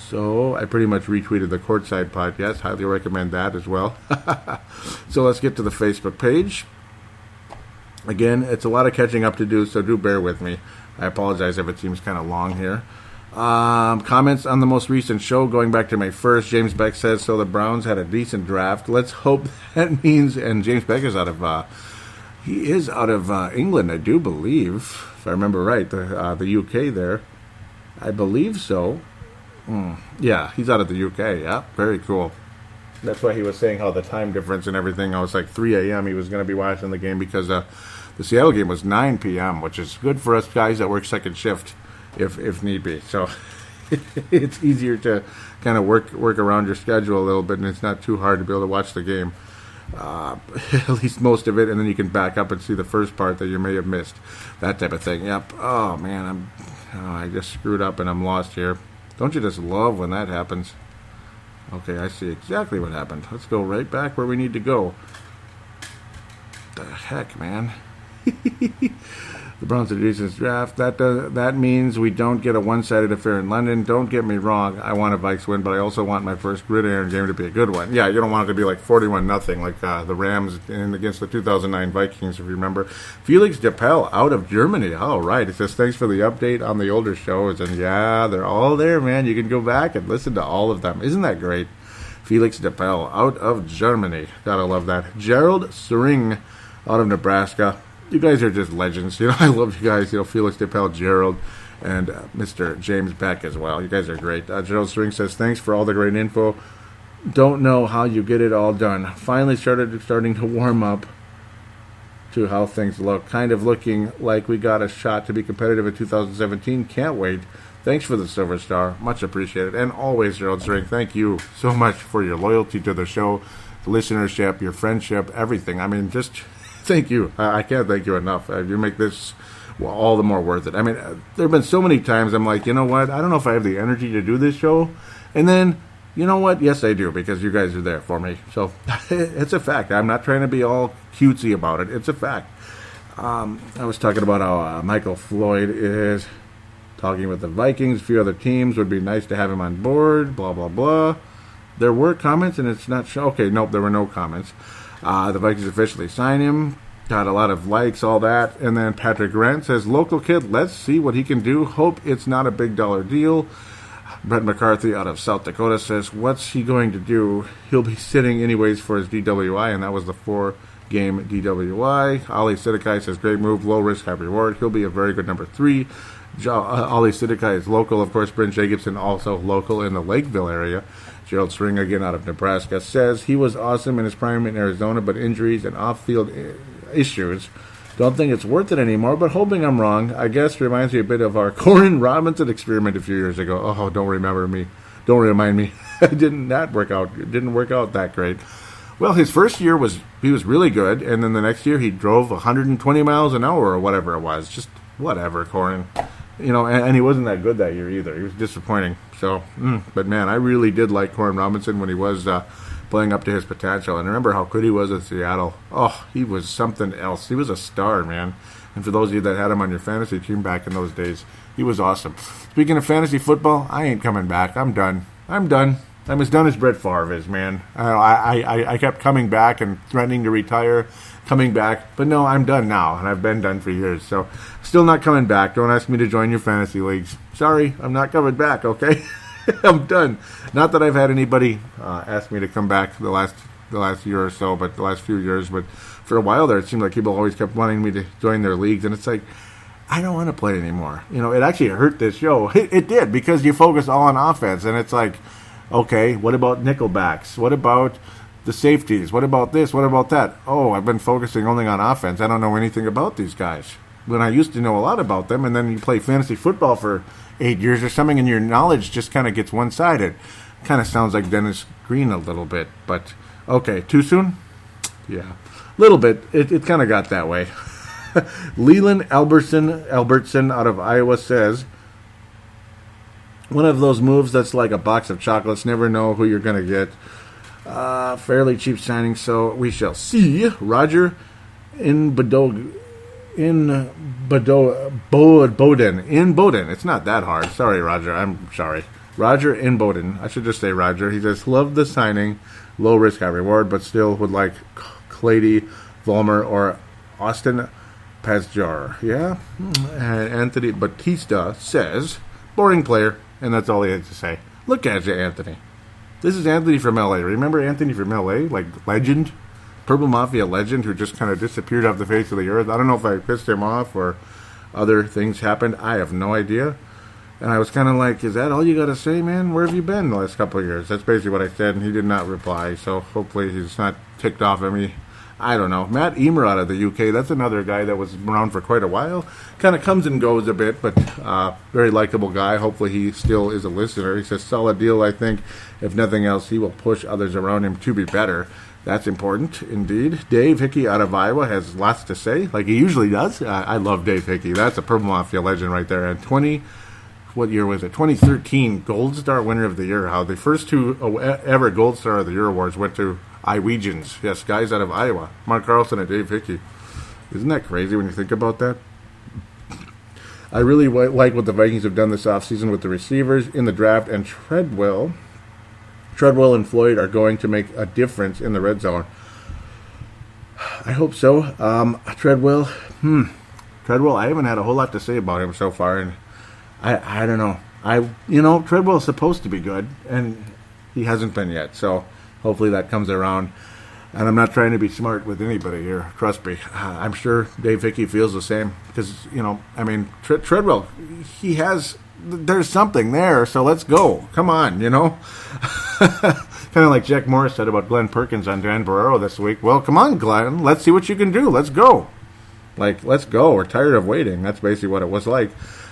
So I pretty much retweeted the Courtside podcast. Highly recommend that as well. So let's get to the Facebook page. Again, it's a lot of catching up to do, so do bear with me. I apologize if it seems kind of long here. Comments on the most recent show, going back to my first. James Beck says, so the Browns had a decent draft. Let's hope that means, and James Beck is out of England, I do believe, if I remember right, the UK there. I believe so. Yeah, he's out of the UK, yeah, very cool. That's why he was saying how the time difference and everything, I was like 3 a.m. he was going to be watching the game because the Seattle game was 9 p.m., which is good for us guys that work second shift. If need be. So it's easier to kind of work around your schedule a little bit, and it's not too hard to be able to watch the game, at least most of it, and then you can back up and see the first part that you may have missed, that type of thing. Yep. Oh, man, I just screwed up and I'm lost here. Don't you just love when that happens? Okay, I see exactly what happened. Let's go right back where we need to go. The heck, man. The Browns are decent draft. That means we don't get a one-sided affair in London. Don't get me wrong. I want a Vikes win, but I also want my first gridiron game to be a good one. Yeah, you don't want it to be like 41-0, like the Rams against the 2009 Vikings, if you remember. Felix DePel out of Germany. All right. It says, thanks for the update on the older shows. And yeah, they're all there, man. You can go back and listen to all of them. Isn't that great? Felix DePel out of Germany. Gotta love that. Gerald Sring out of Nebraska. You guys are just legends. I love you guys. Felix DePel, Gerald, and Mr. James Beck as well. You guys are great. Gerald String says, thanks for all the great info. Don't know how you get it all done. Finally starting to warm up to how things look. Kind of looking like we got a shot to be competitive in 2017. Can't wait. Thanks for the Silver Star. Much appreciated. And always, Gerald String, thank you so much for your loyalty to the show, the listenership, your friendship, everything. I mean, just... thank you. I can't thank you enough. You make this all the more worth it. I mean, there have been so many times I'm like, you know what? I don't know if I have the energy to do this show. And then, you know what? Yes, I do, because you guys are there for me. So it's a fact. I'm not trying to be all cutesy about it. It's a fact. I was talking about how Michael Floyd is talking with the Vikings. A few other teams. Would be nice to have him on board. Blah, blah, blah. There were comments, and it's not... okay, nope, there were no comments. The Vikings officially signed him. Got a lot of likes, all that. And then Patrick Grant says, local kid, let's see what he can do. Hope it's not a big dollar deal. Brett McCarthy out of South Dakota says, what's he going to do? He'll be sitting anyways for his DWI, and that was the 4-game DWI. Ali Sidikai says, great move, low risk, high reward. He'll be a very good number 3. Ali Sidikai is local. Of course, Brent Jacobson also local in the Lakeville area. Gerald String, again out of Nebraska, says he was awesome in his prime in Arizona, but injuries and off-field issues. Don't think it's worth it anymore, but hoping I'm wrong. I guess reminds me a bit of our Corin Robinson experiment a few years ago. Oh, don't remind me. It didn't work out. It didn't work out that great. Well, his first year he was really good, and then the next year he drove 120 miles an hour or whatever it was. Just whatever, Corin. And he wasn't that good that year either. He was disappointing. So, but man, I really did like Corin Robinson when he was playing up to his potential. And remember how good he was in Seattle. Oh, he was something else. He was a star, man. And for those of you that had him on your fantasy team back in those days, he was awesome. Speaking of fantasy football, I ain't coming back. I'm done. I'm as done as Brett Favre is, man. I kept coming back and threatening to retire, coming back. But no, I'm done now, and I've been done for years. So, still not coming back. Don't ask me to join your fantasy leagues. Sorry, I'm not coming back, okay? I'm done. Not that I've had anybody ask me to come back the last year or so, but the last few years. But for a while there, it seemed like people always kept wanting me to join their leagues, and it's like, I don't want to play anymore. It actually hurt this show. It did, because you focus all on offense, and it's like, okay, what about nickelbacks? What about the safeties? What about this? What about that? Oh, I've been focusing only on offense. I don't know anything about these guys. When I used to know a lot about them, and then you play fantasy football for 8 years or something, and your knowledge just kind of gets one-sided. Kind of sounds like Dennis Green a little bit, but okay, too soon? Yeah. Little bit. It kind of got that way. Leland Albertson out of Iowa says, one of those moves that's like a box of chocolates. Never know who you're going to get. Fairly cheap signing, so we shall see. Roger in Bowden. It's not that hard. Sorry, Roger. I'm sorry. Roger in Bowden. I should just say Roger. He says, love the signing. Low risk, high reward, but still would like Clady, Vollmer, or Austin Pazjar. Yeah? And Anthony Batista says, boring player. And that's all he had to say. Look at you, Anthony. This is Anthony from L.A. Remember Anthony from L.A.? Like, legend? Purple Mafia legend who just kind of disappeared off the face of the earth. I don't know if I pissed him off or other things happened. I have no idea. And I was kind of like, is that all you got to say, man? Where have you been the last couple of years? That's basically what I said, and he did not reply. So hopefully he's not ticked off at me. I don't know. Matt Emer out of the UK, that's another guy that was around for quite a while. Kind of comes and goes a bit, but very likable guy. Hopefully he still is a listener. He says, solid deal, I think. If nothing else, he will push others around him to be better. That's important, indeed. Dave Hickey out of Iowa has lots to say, like he usually does. I love Dave Hickey. That's a Purple Mafia legend right there. And what year was it? 2013 Gold Star Winner of the Year. How the first two ever Gold Star of the Year awards went to Iowegians. Yes, guys out of Iowa. Mark Carlson and Dave Hickey. Isn't that crazy when you think about that? I really like what the Vikings have done this offseason with the receivers in the draft, and Treadwell and Floyd are going to make a difference in the red zone. I hope so. Treadwell, I haven't had a whole lot to say about him so far, and I don't know. Treadwell's supposed to be good, and he hasn't been yet, so hopefully that comes around. And I'm not trying to be smart with anybody here. Trust me. I'm sure Dave Hickey feels the same. Because, Treadwell, there's something there, so let's go. Come on, Kind of like Jack Morris said about Glenn Perkins on Dan Barrero this week. Well, come on, Glenn. Let's see what you can do. Let's go. Let's go. We're tired of waiting. That's basically what it was like.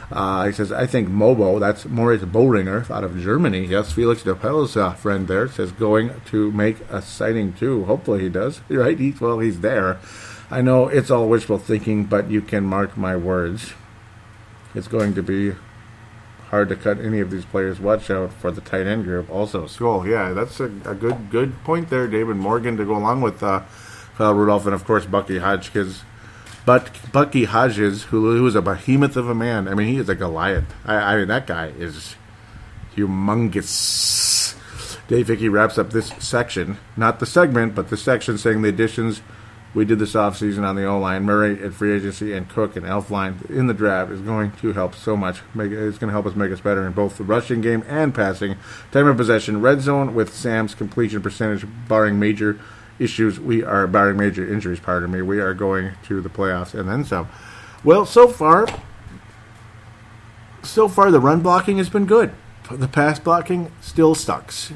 He says, I think Mobo, that's Moritz Bohringer out of Germany. Yes, Felix Depel's friend there, says going to make a signing too. Hopefully he does. Right? He's there. I know it's all wishful thinking, but you can mark my words. It's going to be hard to cut any of these players. Watch out for the tight end group. Also, Skull. Yeah, that's a good point there, David Morgan, to go along with Kyle Rudolph and, of course, Bucky Hodgkins. But Bucky Hodges, who is a behemoth of a man, he is a Goliath. That guy is humongous. Dave Hickey wraps up this section, not the segment, but the section, saying the additions we did this offseason on the O-line, Murray at free agency, and Cook and Elfline in the draft is going to help so much. It's going to help us make us better in both the rushing game and passing. Time of possession, red zone with Sam's completion percentage, barring major injuries, we are going to the playoffs and then some. Well, so far the run blocking has been good. The pass blocking still sucks.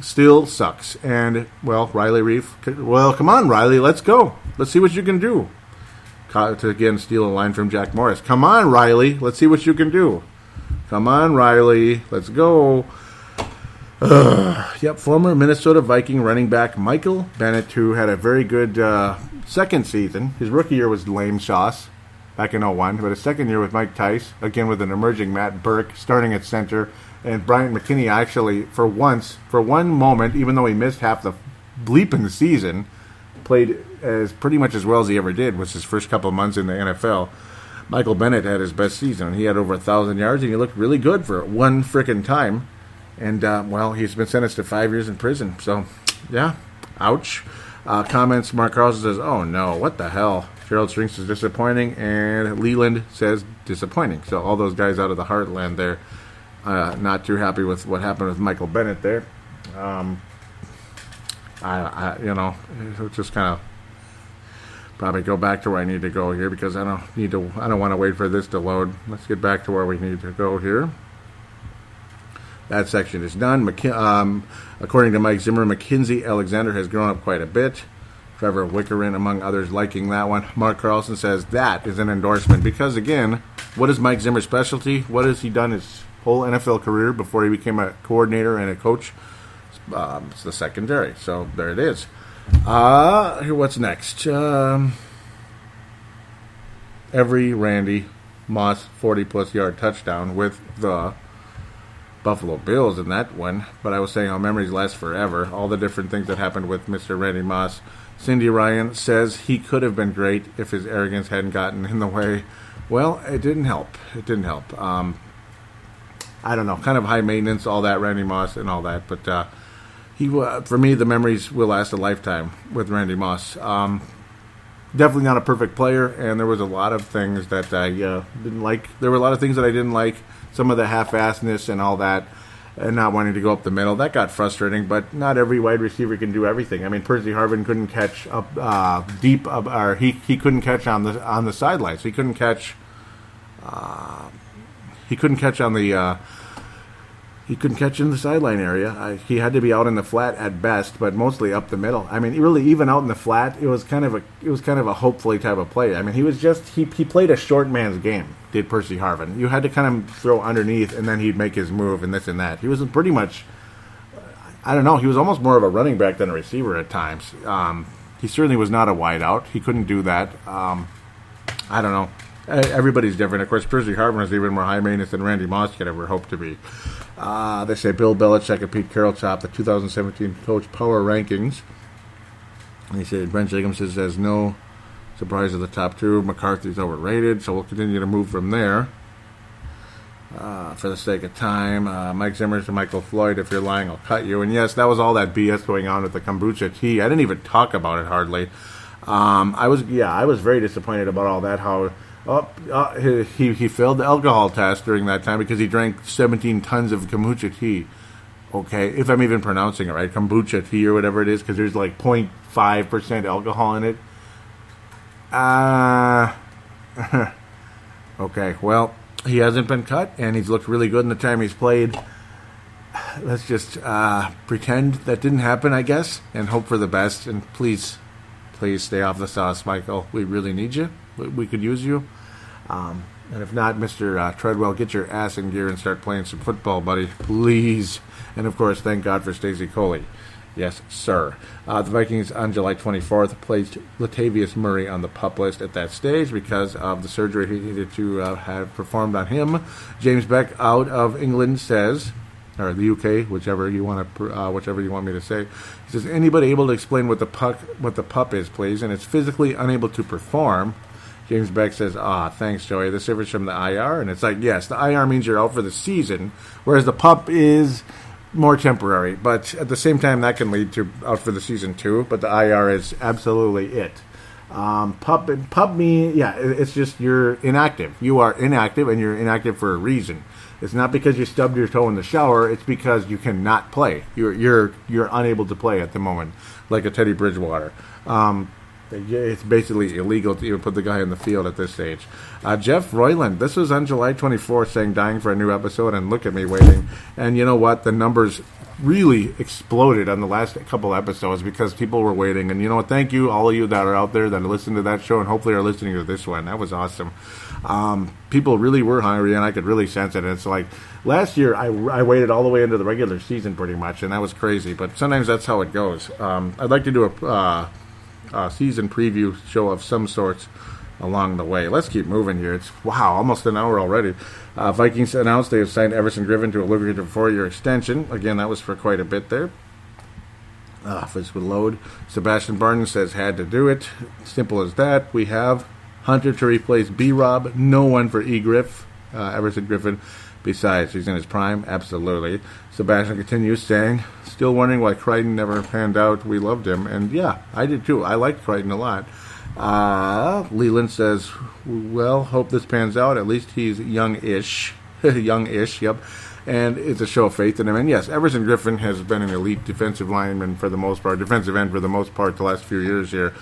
And, Riley Reef, come on, Riley, let's go. Let's see what you can do. To, again, steal a line from Jack Morris. Come on, Riley, let's see what you can do. Come on, Riley, let's go. Former Minnesota Viking running back Michael Bennett, who had a very good second season. His rookie year was lame sauce back in 2001, but his second year with Mike Tice, again with an emerging Matt Burke starting at center, and Bryant McKinney actually, for one moment, even though he missed half the bleeping season, played as pretty much as well as he ever did, was his first couple of months in the NFL. Michael Bennett had his best season. He had over 1,000 yards, and he looked really good for one frickin' time. And, he's been sentenced to 5 years in prison. So, yeah, ouch. Comments, Mark Carlson says, oh, no, what the hell? Gerald String says disappointing, and Leland says disappointing. So all those guys out of the heartland there, not too happy with what happened with Michael Bennett there. Just kind of probably go back to where I need to go here because I don't want to wait for this to load. Let's get back to where we need to go here. That section is done. According to Mike Zimmer, Mackenzie Alexander has grown up quite a bit. Trevor Wickerin, among others, liking that one. Mark Carlson says that is an endorsement because, again, what is Mike Zimmer's specialty? What has he done his whole NFL career before he became a coordinator and a coach? It's the secondary. So there it is. What's next? Every Randy Moss 40-plus yard touchdown with the Buffalo Bills in that one. But I was saying how memories last forever. All the different things that happened with Mr. Randy Moss. Cindy Ryan says he could have been great if his arrogance hadn't gotten in the way. Well, it didn't help. I don't know, kind of high maintenance, all that, Randy Moss and all that. But for me, the memories will last a lifetime with Randy Moss. Definitely not a perfect player, and there was a lot of things that I didn't like. There were a lot of things that I didn't like. Some of the half-assedness and all that, and not wanting to go up the middle. That got frustrating, but not every wide receiver can do everything. I mean, Percy Harvin couldn't catch up deep, or he couldn't catch on the sidelines. He couldn't catch. He couldn't catch on the. He couldn't catch in the sideline area. He had to be out in the flat at best, but mostly up the middle. I mean, really, even out in the flat, it was kind of a hopefully type of play. I mean, he played a short man's game. Did Percy Harvin? You had to kind of throw underneath, and then he'd make his move and this and that. He was pretty much, I don't know. He was almost more of a running back than a receiver at times. He certainly was not a wide out. He couldn't do that. I don't know. Everybody's different. Of course, Percy Harvin is even more high maintenance than Randy Moss could ever hope to be. They say Bill Belichick and Pete Carroll top the 2017 Coach Power Rankings. They say Brent Jacobs says no surprise of the top two. McCarthy's overrated, so we'll continue to move from there. For the sake of time, Mike Zimmer to Michael Floyd, if you're lying, I'll cut you. And yes, that was all that BS going on with the kombucha tea. I didn't even talk about it hardly. I was very disappointed about all that. How he failed the alcohol test during that time because he drank 17 tons of kombucha tea. Okay, if I'm even pronouncing it right, kombucha tea or whatever it is, because there's like 0.5% alcohol in it. Okay, well, he hasn't been cut, and he's looked really good in the time he's played. Let's just pretend that didn't happen, I guess, and hope for the best. And please stay off the sauce, Michael. We really need you. We could use you. And if not, Mr. Treadwell, get your ass in gear and start playing some football, buddy. Please. And, of course, thank God for Stacey Coley. Yes, sir. The Vikings on July 24th placed Latavius Murray on the PUP list at that stage because of the surgery he needed to have performed on him. James Beck out of England says, or the UK, whichever you want me to say. He says, anybody able to explain what the PUP is, please? And it's physically unable to perform. James Beck says, thanks, Joey. This differs from the IR. And it's like, yes, the IR means you're out for the season, whereas the PUP is more temporary. But at the same time, that can lead to out for the season too. But the IR is absolutely it. PUP means, it's just you're inactive. You are inactive, and you're inactive for a reason. It's not because you stubbed your toe in the shower. It's because you cannot play. You're unable to play at the moment, like a Teddy Bridgewater. It's basically illegal to even put the guy in the field at this stage. Jeff Royland, this was on July 24th, saying dying for a new episode, and look at me waiting. And you know what? The numbers really exploded on the last couple episodes because people were waiting. And you know what? Thank you, all of you that are out there that listen to that show and hopefully are listening to this one. That was awesome. People really were hungry, and I could really sense it. And it's like last year I waited all the way into the regular season pretty much, and that was crazy. But sometimes that's how it goes. I'd like to do a season preview show of some sorts along the way. Let's keep moving here. It's almost an hour already. Vikings announced they have signed Everson Griffin to a lucrative 4-year extension. Again, that was for quite a bit there. If this would load. Sebastian Barton says had to do it. Simple as that. We have Hunter to replace B-Rob. No one for E-Griff. Everson Griffin. Besides, he's in his prime. Absolutely. Sebastian continues saying, still wondering why Crichton never panned out. We loved him. And yeah, I did too. I liked Crichton a lot. Leland says, well, hope this pans out. At least he's young-ish. Young-ish, yep. And it's a show of faith in him. And yes, Everson Griffin has been an elite defensive lineman for the most part, defensive end for the most part the last few years here.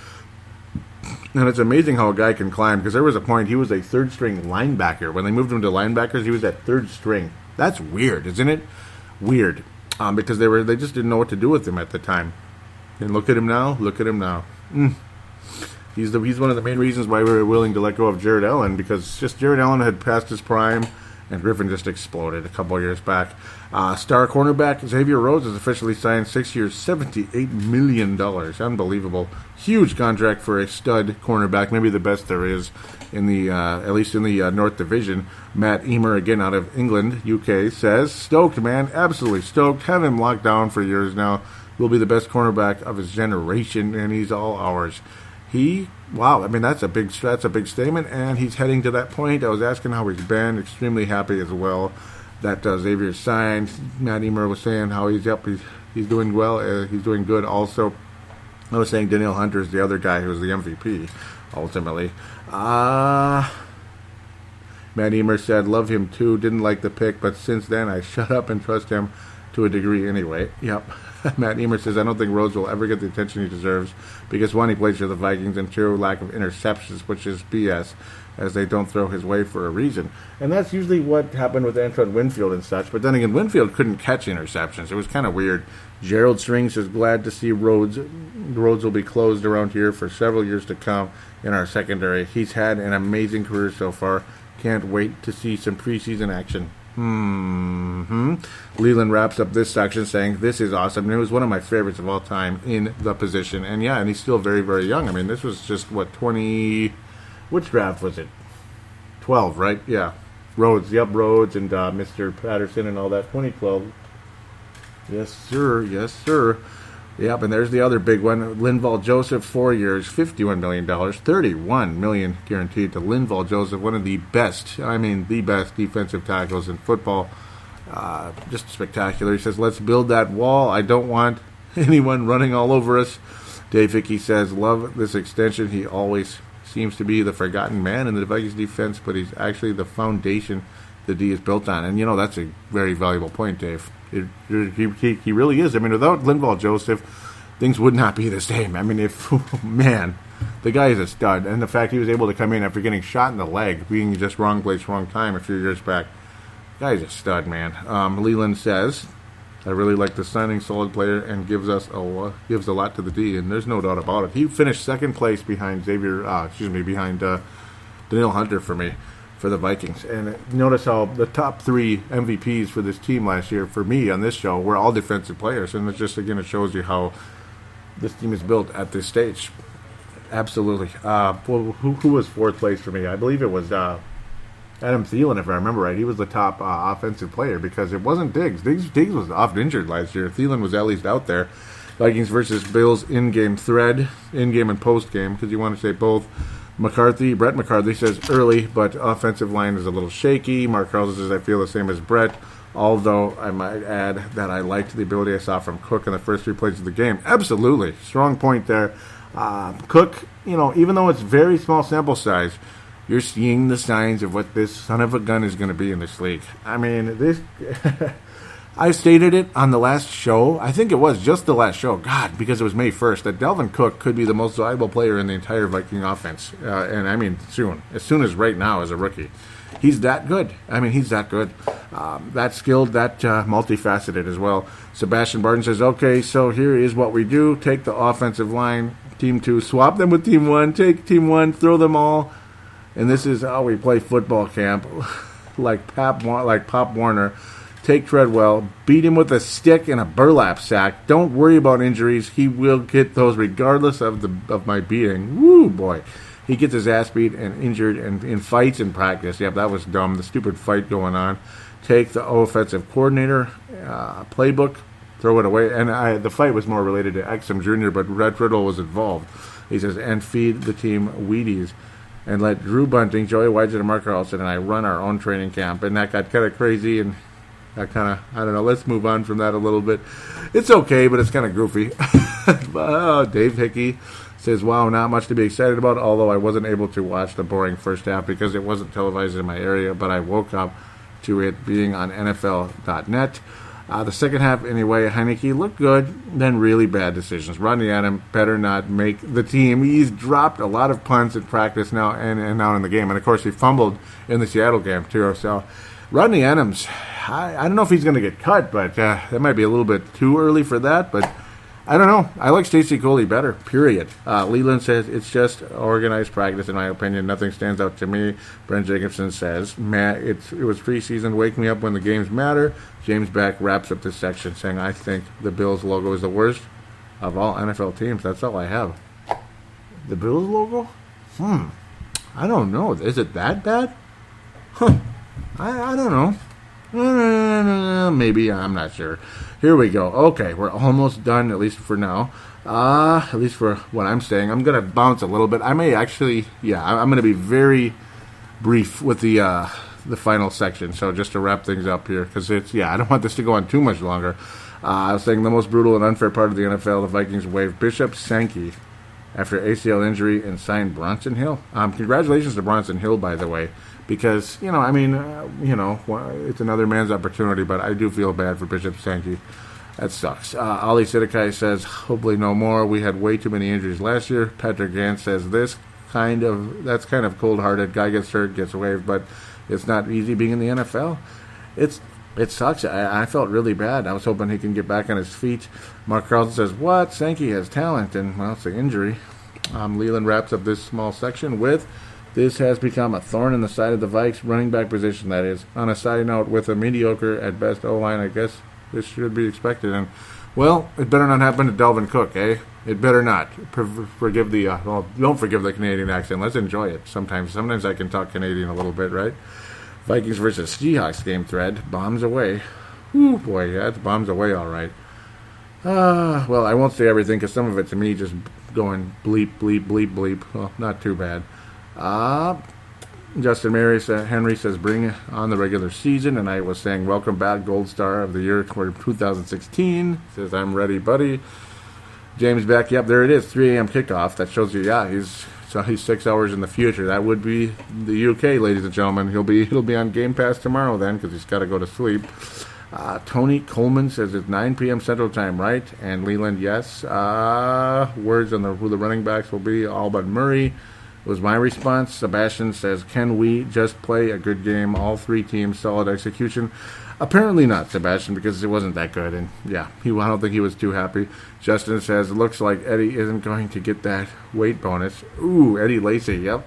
And it's amazing how a guy can climb, because there was a point he was a third-string linebacker. When they moved him to linebackers, he was at third string. That's weird, isn't it? Weird. Because they just didn't know what to do with him at the time. And look at him now. He's one of the main reasons why we were willing to let go of Jared Allen, because just Jared Allen had passed his prime, and Griffin just exploded a couple of years back. Star cornerback Xavier Rhodes has officially signed 6 years, $78 million. Unbelievable. Huge contract for a stud cornerback, maybe the best there is in the at least in the North Division. Matt Emer, again out of England, UK, says, stoked, man, absolutely stoked. Have him locked down for years now. Will be the best cornerback of his generation, and he's all ours. Wow, I mean, that's a big statement, and he's heading to that point. I was asking how he's been. Extremely happy as well that Xavier signed. Matt Emer was saying how he's doing well. He's doing good also. I was saying Danielle Hunter is the other guy who was the MVP, ultimately. Matt Emer said, love him too, didn't like the pick, but since then I shut up and trust him to a degree anyway. Yep. Matt Emer says, I don't think Rhodes will ever get the attention he deserves because, one, he plays for the Vikings, and two, lack of interceptions, which is BS, as they don't throw his way for a reason. And that's usually what happened with Antoine Winfield and such. But then again, Winfield couldn't catch interceptions. It was kind of weird. Gerald Strings is glad to see Rhodes. Rhodes will be closed around here for several years to come in our secondary. He's had an amazing career so far. Can't wait to see some preseason action. Leland wraps up this section saying, this is awesome. And it was one of my favorites of all time in the position. And yeah, and he's still very, very young. I mean, this was just, which draft was it? 12, right? Yeah. Rhodes and Mr. Patterson and all that. 2012. Yes, sir. Yep, and there's the other big one. Linval Joseph, 4 years, $51 million, $31 million guaranteed to Linval Joseph, one of the best defensive tackles in football. Just spectacular. He says, let's build that wall. I don't want anyone running all over us. Dave Hickey says, love this extension. He always seems to be the forgotten man in the Vikings defense, but he's actually the foundation the D is built on. And, that's a very valuable point, Dave. He really is. I mean, without Linval Joseph, things would not be the same. I mean, the guy is a stud. And the fact he was able to come in after getting shot in the leg, being just wrong place, wrong time a few years back, the guy is a stud, man. Leland says, I really like the signing, solid player, and gives a lot to the D, and there's no doubt about it. He finished second place behind Danielle Hunter for me, for the Vikings. And notice how the top 3 MVPs for this team last year, for me on this show, were all defensive players. And it shows you how this team is built at this stage. Absolutely. Who was 4th place for me? I believe it was Adam Thielen, if I remember right. He was the top offensive player because it wasn't Diggs. Diggs was often injured last year. Thielen was at least out there. Vikings versus Bills in-game thread, in-game and post-game, because you want to say both. Brett McCarthy says early, but offensive line is a little shaky. Mark Carlson says, I feel the same as Brett, although I might add that I liked the ability I saw from Cook in the first 3 plays of the game. Absolutely. Strong point there. Cook, even though it's very small sample size, you're seeing the signs of what this son of a gun is going to be in this league. I mean, this... I stated it on the last show. I think it was just the last show. God, because it was May 1st, that Dalvin Cook could be the most valuable player in the entire Viking offense. And I mean, soon. As soon as right now as a rookie. He's that good. I mean, he's that good. That skilled, that multifaceted as well. Sebastian Barton says, okay, so here is what we do. Take the offensive line, Team 2, swap them with Team 1, take Team 1, throw them all. And this is how we play football camp. like Pop Warner. Take Treadwell, beat him with a stick and a burlap sack. Don't worry about injuries. He will get those regardless of my beating. Woo, boy. He gets his ass beat and injured and in fights in practice. Yep, that was dumb. The stupid fight going on. Take the offensive coordinator playbook, throw it away. And the fight was more related to Exum Jr., but Red Riddle was involved. He says, and feed the team Wheaties. And let Drew Bunting, Joey Wyget, and Mark Carlson and I run our own training camp. And that got kind of crazy and... I don't know, let's move on from that a little bit. It's okay, but it's kind of goofy. Dave Hickey says, wow, not much to be excited about, although I wasn't able to watch the boring first half because it wasn't televised in my area, but I woke up to it being on NFL.net. The second half, anyway, Heineke looked good, then really bad decisions. Rodney Adam better not make the team. He's dropped a lot of punts in practice now and now in the game. And, of course, he fumbled in the Seattle game, too. So Rodney Adams, I don't know if he's going to get cut, but that might be a little bit too early for that. But I don't know. I like Stacey Coley better, period. Leland says, it's just organized practice, in my opinion. Nothing stands out to me. Brent Jacobson says, it was preseason. Wake me up when the games matter. James Beck wraps up this section saying, I think the Bills logo is the worst of all NFL teams. That's all I have. The Bills logo? I don't know. Is it that bad? I don't know. Maybe. I'm not sure. Here we go. Okay, we're almost done, at least for now. At least for what I'm saying. I'm going to bounce a little bit. I may actually, I'm going to be very brief with the final section. So just to wrap things up here, because I don't want this to go on too much longer. I was saying the most brutal and unfair part of the NFL, the Vikings waived Bishop Sankey after ACL injury and signed Bronson Hill. Congratulations to Bronson Hill, by the way. Because, it's another man's opportunity, but I do feel bad for Bishop Sankey. That sucks. Ali Sidikai says, hopefully no more. We had way too many injuries last year. Patrick Gant says, that's kind of cold-hearted. Guy gets hurt, gets waived, but it's not easy being in the NFL. It sucks. I felt really bad. I was hoping he can get back on his feet. Mark Carlson says, what? Sankey has talent, and, well, it's an injury. Leland wraps up this small section with, this has become a thorn in the side of the Vikes running back position, that is. On a side note, with a mediocre at best O-line, I guess this should be expected. And, well, it better not happen to Dalvin Cook, eh? It better not. Don't forgive the Canadian accent. Let's enjoy it. Sometimes I can talk Canadian a little bit, right? Vikings versus Seahawks game thread. Bombs away. Ooh, boy, yeah, it's bombs away, all right. Well, I won't say everything because some of it to me just going bleep, bleep, bleep, bleep. Well, not too bad. Justin Henry says, bring on the regular season. And I was saying, welcome back, Gold Star of the Year 2016. Says, I'm ready, buddy. James Beck, yep, there it is, 3 a.m. kickoff. That shows you, he's 6 hours in the future. That would be the UK, ladies and gentlemen. He'll be on Game Pass tomorrow then because he's got to go to sleep. Tony Coleman says it's 9 p.m. Central Time, right? And Leland, yes. Words on who the running backs will be, all but Murray. Was my response. Sebastian says, can we just play a good game? All three teams, solid execution. Apparently not, Sebastian, because it wasn't that good. And, I don't think he was too happy. Justin says, it looks like Eddie isn't going to get that weight bonus. Ooh, Eddie Lacy, yep.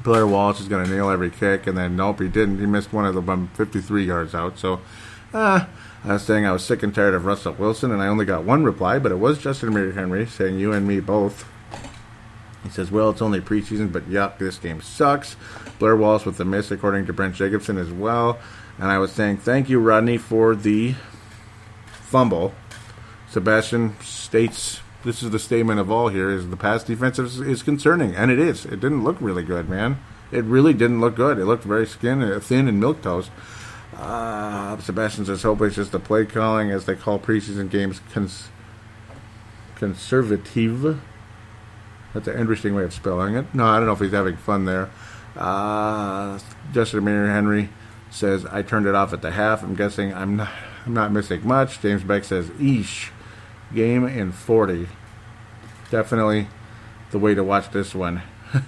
Blair Walsh is going to nail every kick. And then, nope, he didn't. He missed one of them 53 yards out. So, I was saying I was sick and tired of Russell Wilson, and I only got one reply, but it was Justin Henry saying you and me both. He says, well, it's only preseason, but yuck, this game sucks. Blair Walsh with the miss, according to Brent Jacobson as well. And I was saying, thank you, Rodney, for the fumble. Sebastian states, this is the statement of all here, is the pass defense is concerning. And it is. It didn't look really good, man. It really didn't look good. It looked very thin and milquetoast. Sebastian says, hopefully it's just the play calling, as they call preseason games, conservative. That's an interesting way of spelling it. No, I don't know if he's having fun there. Justin Henry says, I turned it off at the half. I'm guessing I'm not missing much. James Beck says, eesh. Game in 40. Definitely the way to watch this one.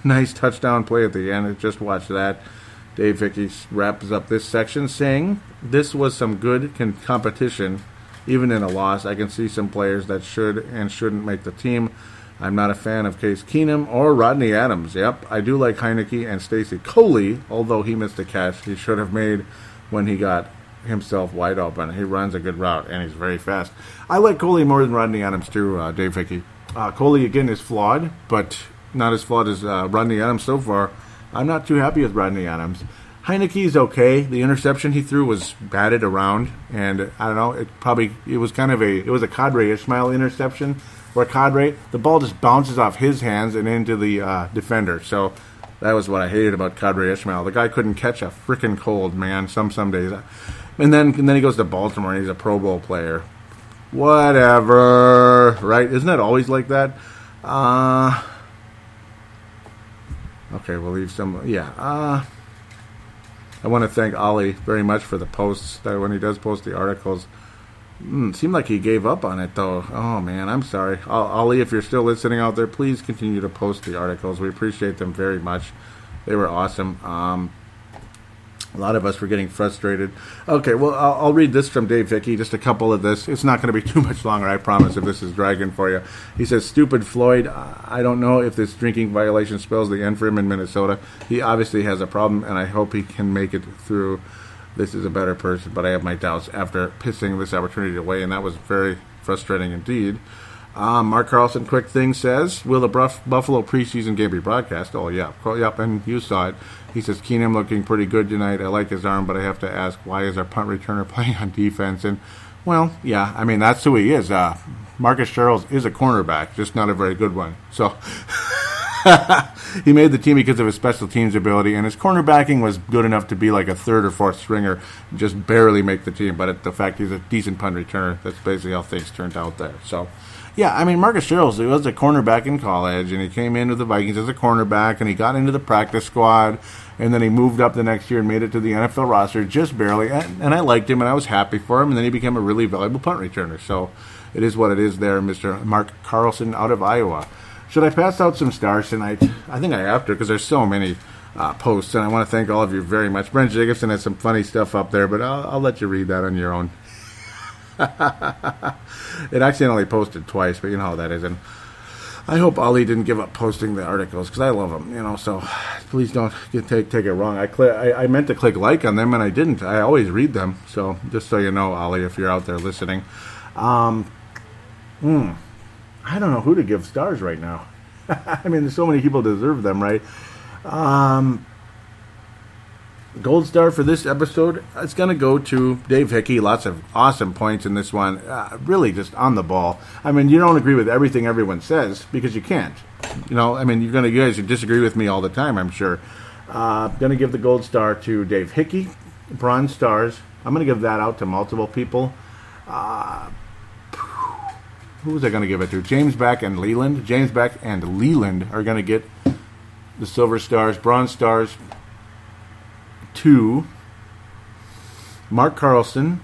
Nice touchdown play at the end. Just watch that. Dave Hickey wraps up this section saying, this was some good competition. Even in a loss, I can see some players that should and shouldn't make the team. I'm not a fan of Case Keenum or Rodney Adams. Yep, I do like Heineke and Stacey Coley, although he missed a catch he should have made when he got himself wide open. He runs a good route, and he's very fast. I like Coley more than Rodney Adams, too, Dave Hickey. Coley, again, is flawed, but not as flawed as Rodney Adams so far. I'm not too happy with Rodney Adams. Heineke's okay. The interception he threw was batted around, and I don't know, it was a Kadri Ishmael interception, where Kadri, the ball just bounces off his hands and into the defender. So that was what I hated about Kadri Ishmael. The guy couldn't catch a freaking cold, man, some days. And then he goes to Baltimore and he's a Pro Bowl player. Whatever, right? Isn't that always like that? Okay, we'll leave some. Yeah. I want to thank Ollie very much for the posts. That when he does post the articles, seemed like he gave up on it though. Oh man, I'm sorry, Ollie. If you're still listening out there, please continue to post the articles. We appreciate them very much. They were awesome. A lot of us were getting frustrated. Okay, well, I'll read this from Dave Hickey, just a couple of this. It's not going to be too much longer, I promise, if this is dragging for you. He says, "Stupid Floyd, I don't know if this drinking violation spells the end for him in Minnesota. He obviously has a problem, and I hope he can make it through. This is a better person, but I have my doubts after pissing this opportunity away," and that was very frustrating indeed. Mark Carlson, quick thing, says, "Will the Buffalo preseason game be broadcast?" Oh, yeah. Yep, and you saw it. He says, "Keenum looking pretty good tonight. I like his arm, but I have to ask, why is our punt returner playing on defense?" And, well, yeah, I mean, that's who he is. Marcus Charles is a cornerback, just not a very good one. So he made the team because of his special teams ability, and his cornerbacking was good enough to be like a third or fourth stringer, just barely make the team. But the fact he's a decent punt returner, that's basically how things turned out there. So, yeah, I mean, Marcus Charles, he was a cornerback in college, and he came into the Vikings as a cornerback, and he got into the practice squad, and then he moved up the next year and made it to the NFL roster just barely, and I liked him, and I was happy for him, and then he became a really valuable punt returner. So it is what it is there, Mr. Mark Carlson out of Iowa. Should I pass out some stars tonight? I think I have to, because there's so many posts, and I want to thank all of you very much. Brent Jacobson has some funny stuff up there, but I'll let you read that on your own. It accidentally posted twice, but you know how that is. And I hope Ali didn't give up posting the articles, because I love them, so please don't take it wrong. I meant to click like on them, and I didn't. I always read them, so just so you know, Ali, if you're out there listening. I don't know who to give stars right now. I mean, there's so many people deserve them, right? Gold star for this episode, it's going to go to Dave Hickey. Lots of awesome points in this one. Really just on the ball. I mean, you don't agree with everything everyone says, because you can't. I mean, you guys disagree with me all the time, I'm sure. Going to give the gold star to Dave Hickey. Bronze stars, I'm going to give that out to multiple people. Who was I going to give it to? James Beck and Leland. James Beck and Leland are going to get the silver stars. Bronze stars to Mark Carlson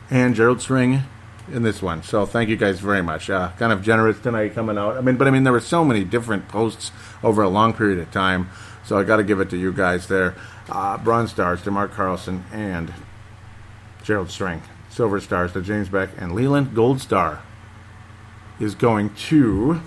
and Gerald String in this one. So thank you guys very much. Kind of generous tonight coming out. I mean, there were so many different posts over a long period of time, so I got to give it to you guys there. Bronze stars to Mark Carlson and Gerald String. Silver stars to James Beck and Leland. Gold star is going to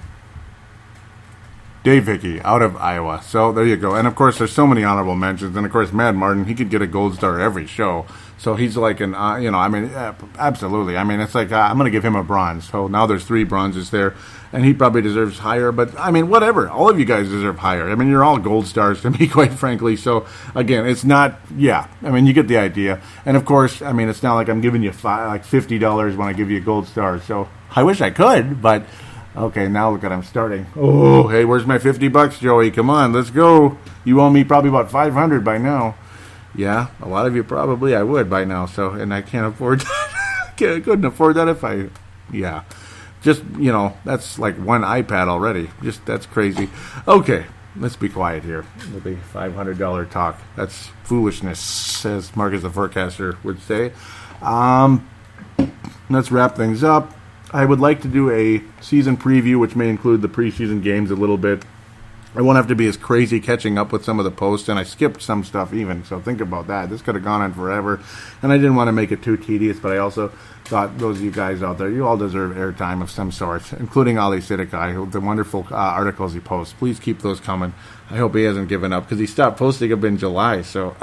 Dave Hickey out of Iowa. So there you go. And of course, there's so many honorable mentions. And of course, Mad Martin, he could get a gold star every show. So he's like an, absolutely. I mean, it's like, I'm going to give him a bronze. So now there's 3 bronzes there. And he probably deserves higher. But, I mean, whatever. All of you guys deserve higher. I mean, you're all gold stars to me, quite frankly. So, again, it's not, I mean, you get the idea. And, of course, I mean, it's not like I'm giving you $50 when I give you a gold star. So I wish I could, but okay, now look at I'm starting. Oh, hey, where's my $50, Joey? Come on, let's go. You owe me probably about $500 by now. Yeah, a lot of you probably I would by now. So, and I can't afford that. I couldn't afford that if I, just, that's like one iPad already. Just, that's crazy. Okay, let's be quiet here with the $500 talk. That's foolishness, as Marcus the Forecaster would say. Let's wrap things up. I would like to do a season preview, which may include the preseason games a little bit. I won't have to be as crazy catching up with some of the posts, and I skipped some stuff even, so think about that. This could have gone on forever, and I didn't want to make it too tedious, but I also thought those of you guys out there, you all deserve airtime of some sort, including Ali Siddiqui, the wonderful articles he posts. Please keep those coming. I hope he hasn't given up, because he stopped posting them in July, so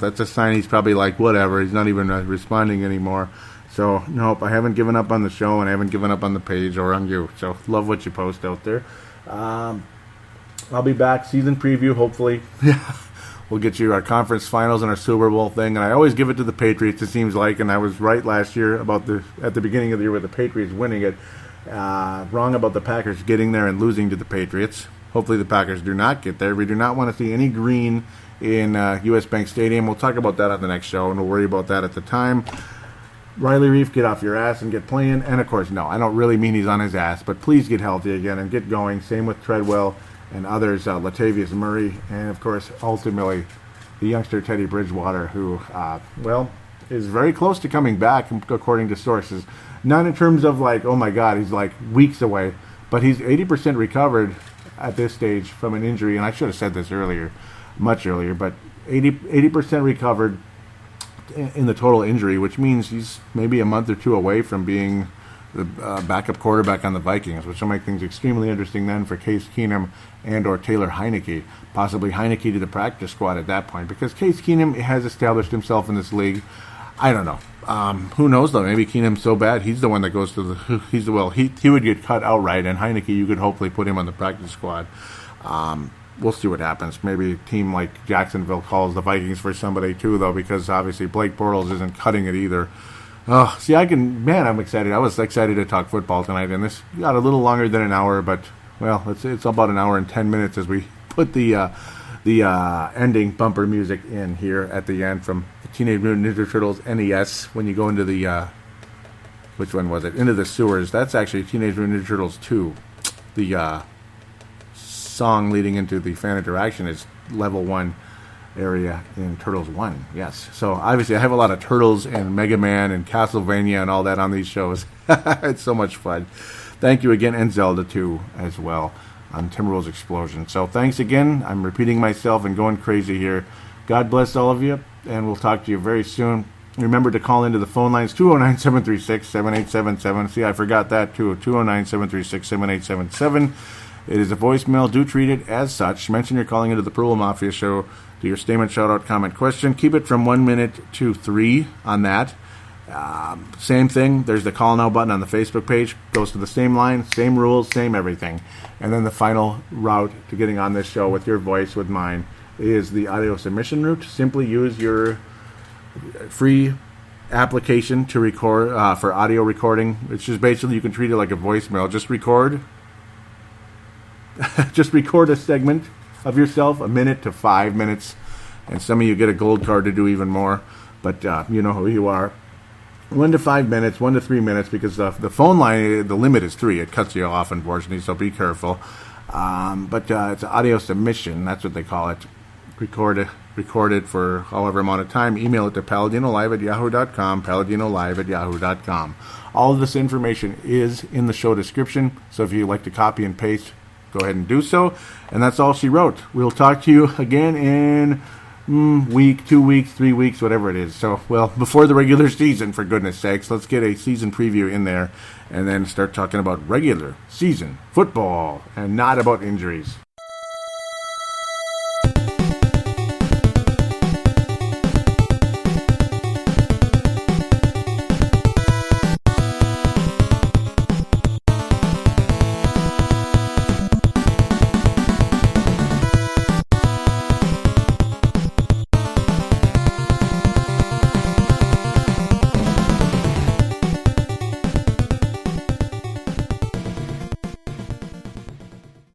that's a sign he's probably like, whatever, he's not even responding anymore. So, nope, I haven't given up on the show, and I haven't given up on the page or on you. So, love what you post out there. I'll be back, season preview, hopefully. We'll get you our conference finals and our Super Bowl thing. And I always give it to the Patriots, it seems like. And I was right last year at the beginning of the year with the Patriots winning it. Wrong about the Packers getting there and losing to the Patriots. Hopefully the Packers do not get there. We do not want to see any green in U.S. Bank Stadium. We'll talk about that on the next show, and we'll worry about that at the time. Riley Reef, get off your ass and get playing. And, of course, no, I don't really mean he's on his ass, but please get healthy again and get going. Same with Treadwell and others, Latavius Murray, and, of course, ultimately, the youngster Teddy Bridgewater, who, is very close to coming back, according to sources. Not in terms of, like, oh, my God, he's, like, weeks away, but he's 80% recovered at this stage from an injury, and I should have said this earlier, much earlier, but 80% recovered in the total injury, which means he's maybe a month or two away from being the backup quarterback on the Vikings, which will make things extremely interesting then for Case Keenum and or Taylor Heineke, possibly Heineke to the practice squad at that point, because Case Keenum has established himself in this league. I don't know. Who knows though? Maybe Keenum's so bad he's the one that goes to the. He would get cut outright, and Heineke, you could hopefully put him on the practice squad. We'll see what happens. Maybe a team like Jacksonville calls the Vikings for somebody too, though, because obviously Blake Bortles isn't cutting it either. Oh, see, I'm excited. I was excited to talk football tonight, and this got a little longer than an hour, but, well, it's about an hour and 10 minutes as we put the ending bumper music in here at the end from the Teenage Mutant Ninja Turtles NES when you go into the, which one was it? Into the sewers. That's actually Teenage Mutant Ninja Turtles 2. The song leading into the fan interaction is level 1. Area in Turtles 1, yes. So obviously I have a lot of Turtles and Mega Man and Castlevania and all that on these shows. It's so much fun. Thank you again, and Zelda 2 as well on Timberwolves Explosion. So thanks again. I'm repeating myself and going crazy here. God bless all of you, and we'll talk to you very soon. Remember to call into the phone lines, 209-736-7877. See, I forgot that too, 209-736-7877. It is a voicemail. Do treat it as such. Mention you're calling into the Pearl Mafia show. Do your statement, shout-out, comment, question. Keep it from 1 minute to 3 on that. Same thing. There's the call now button on the Facebook page. Goes to the same line, same rules, same everything. And then the final route to getting on this show with your voice, with mine, is the audio submission route. Simply use your free application to record for audio recording. It's just basically you can treat it like a voicemail. Just record. Just record a segment of yourself, a minute to 5 minutes, and some of you get a gold card to do even more, but you know who you are. 1 to 5 minutes, 1 to 3 minutes, because the phone line, the limit is 3. It cuts you off, unfortunately, so be careful. But it's audio submission, that's what they call it. Record it for however amount of time. Email it to paladinolive@yahoo.com, paladinolive@yahoo.com. All of this information is in the show description, so if you'd like to copy and paste, go ahead and do so. And that's all she wrote. We'll talk to you again in week, 2 weeks, 3 weeks, whatever it is. So, well, before the regular season, for goodness sakes, let's get a season preview in there and then start talking about regular season football and not about injuries.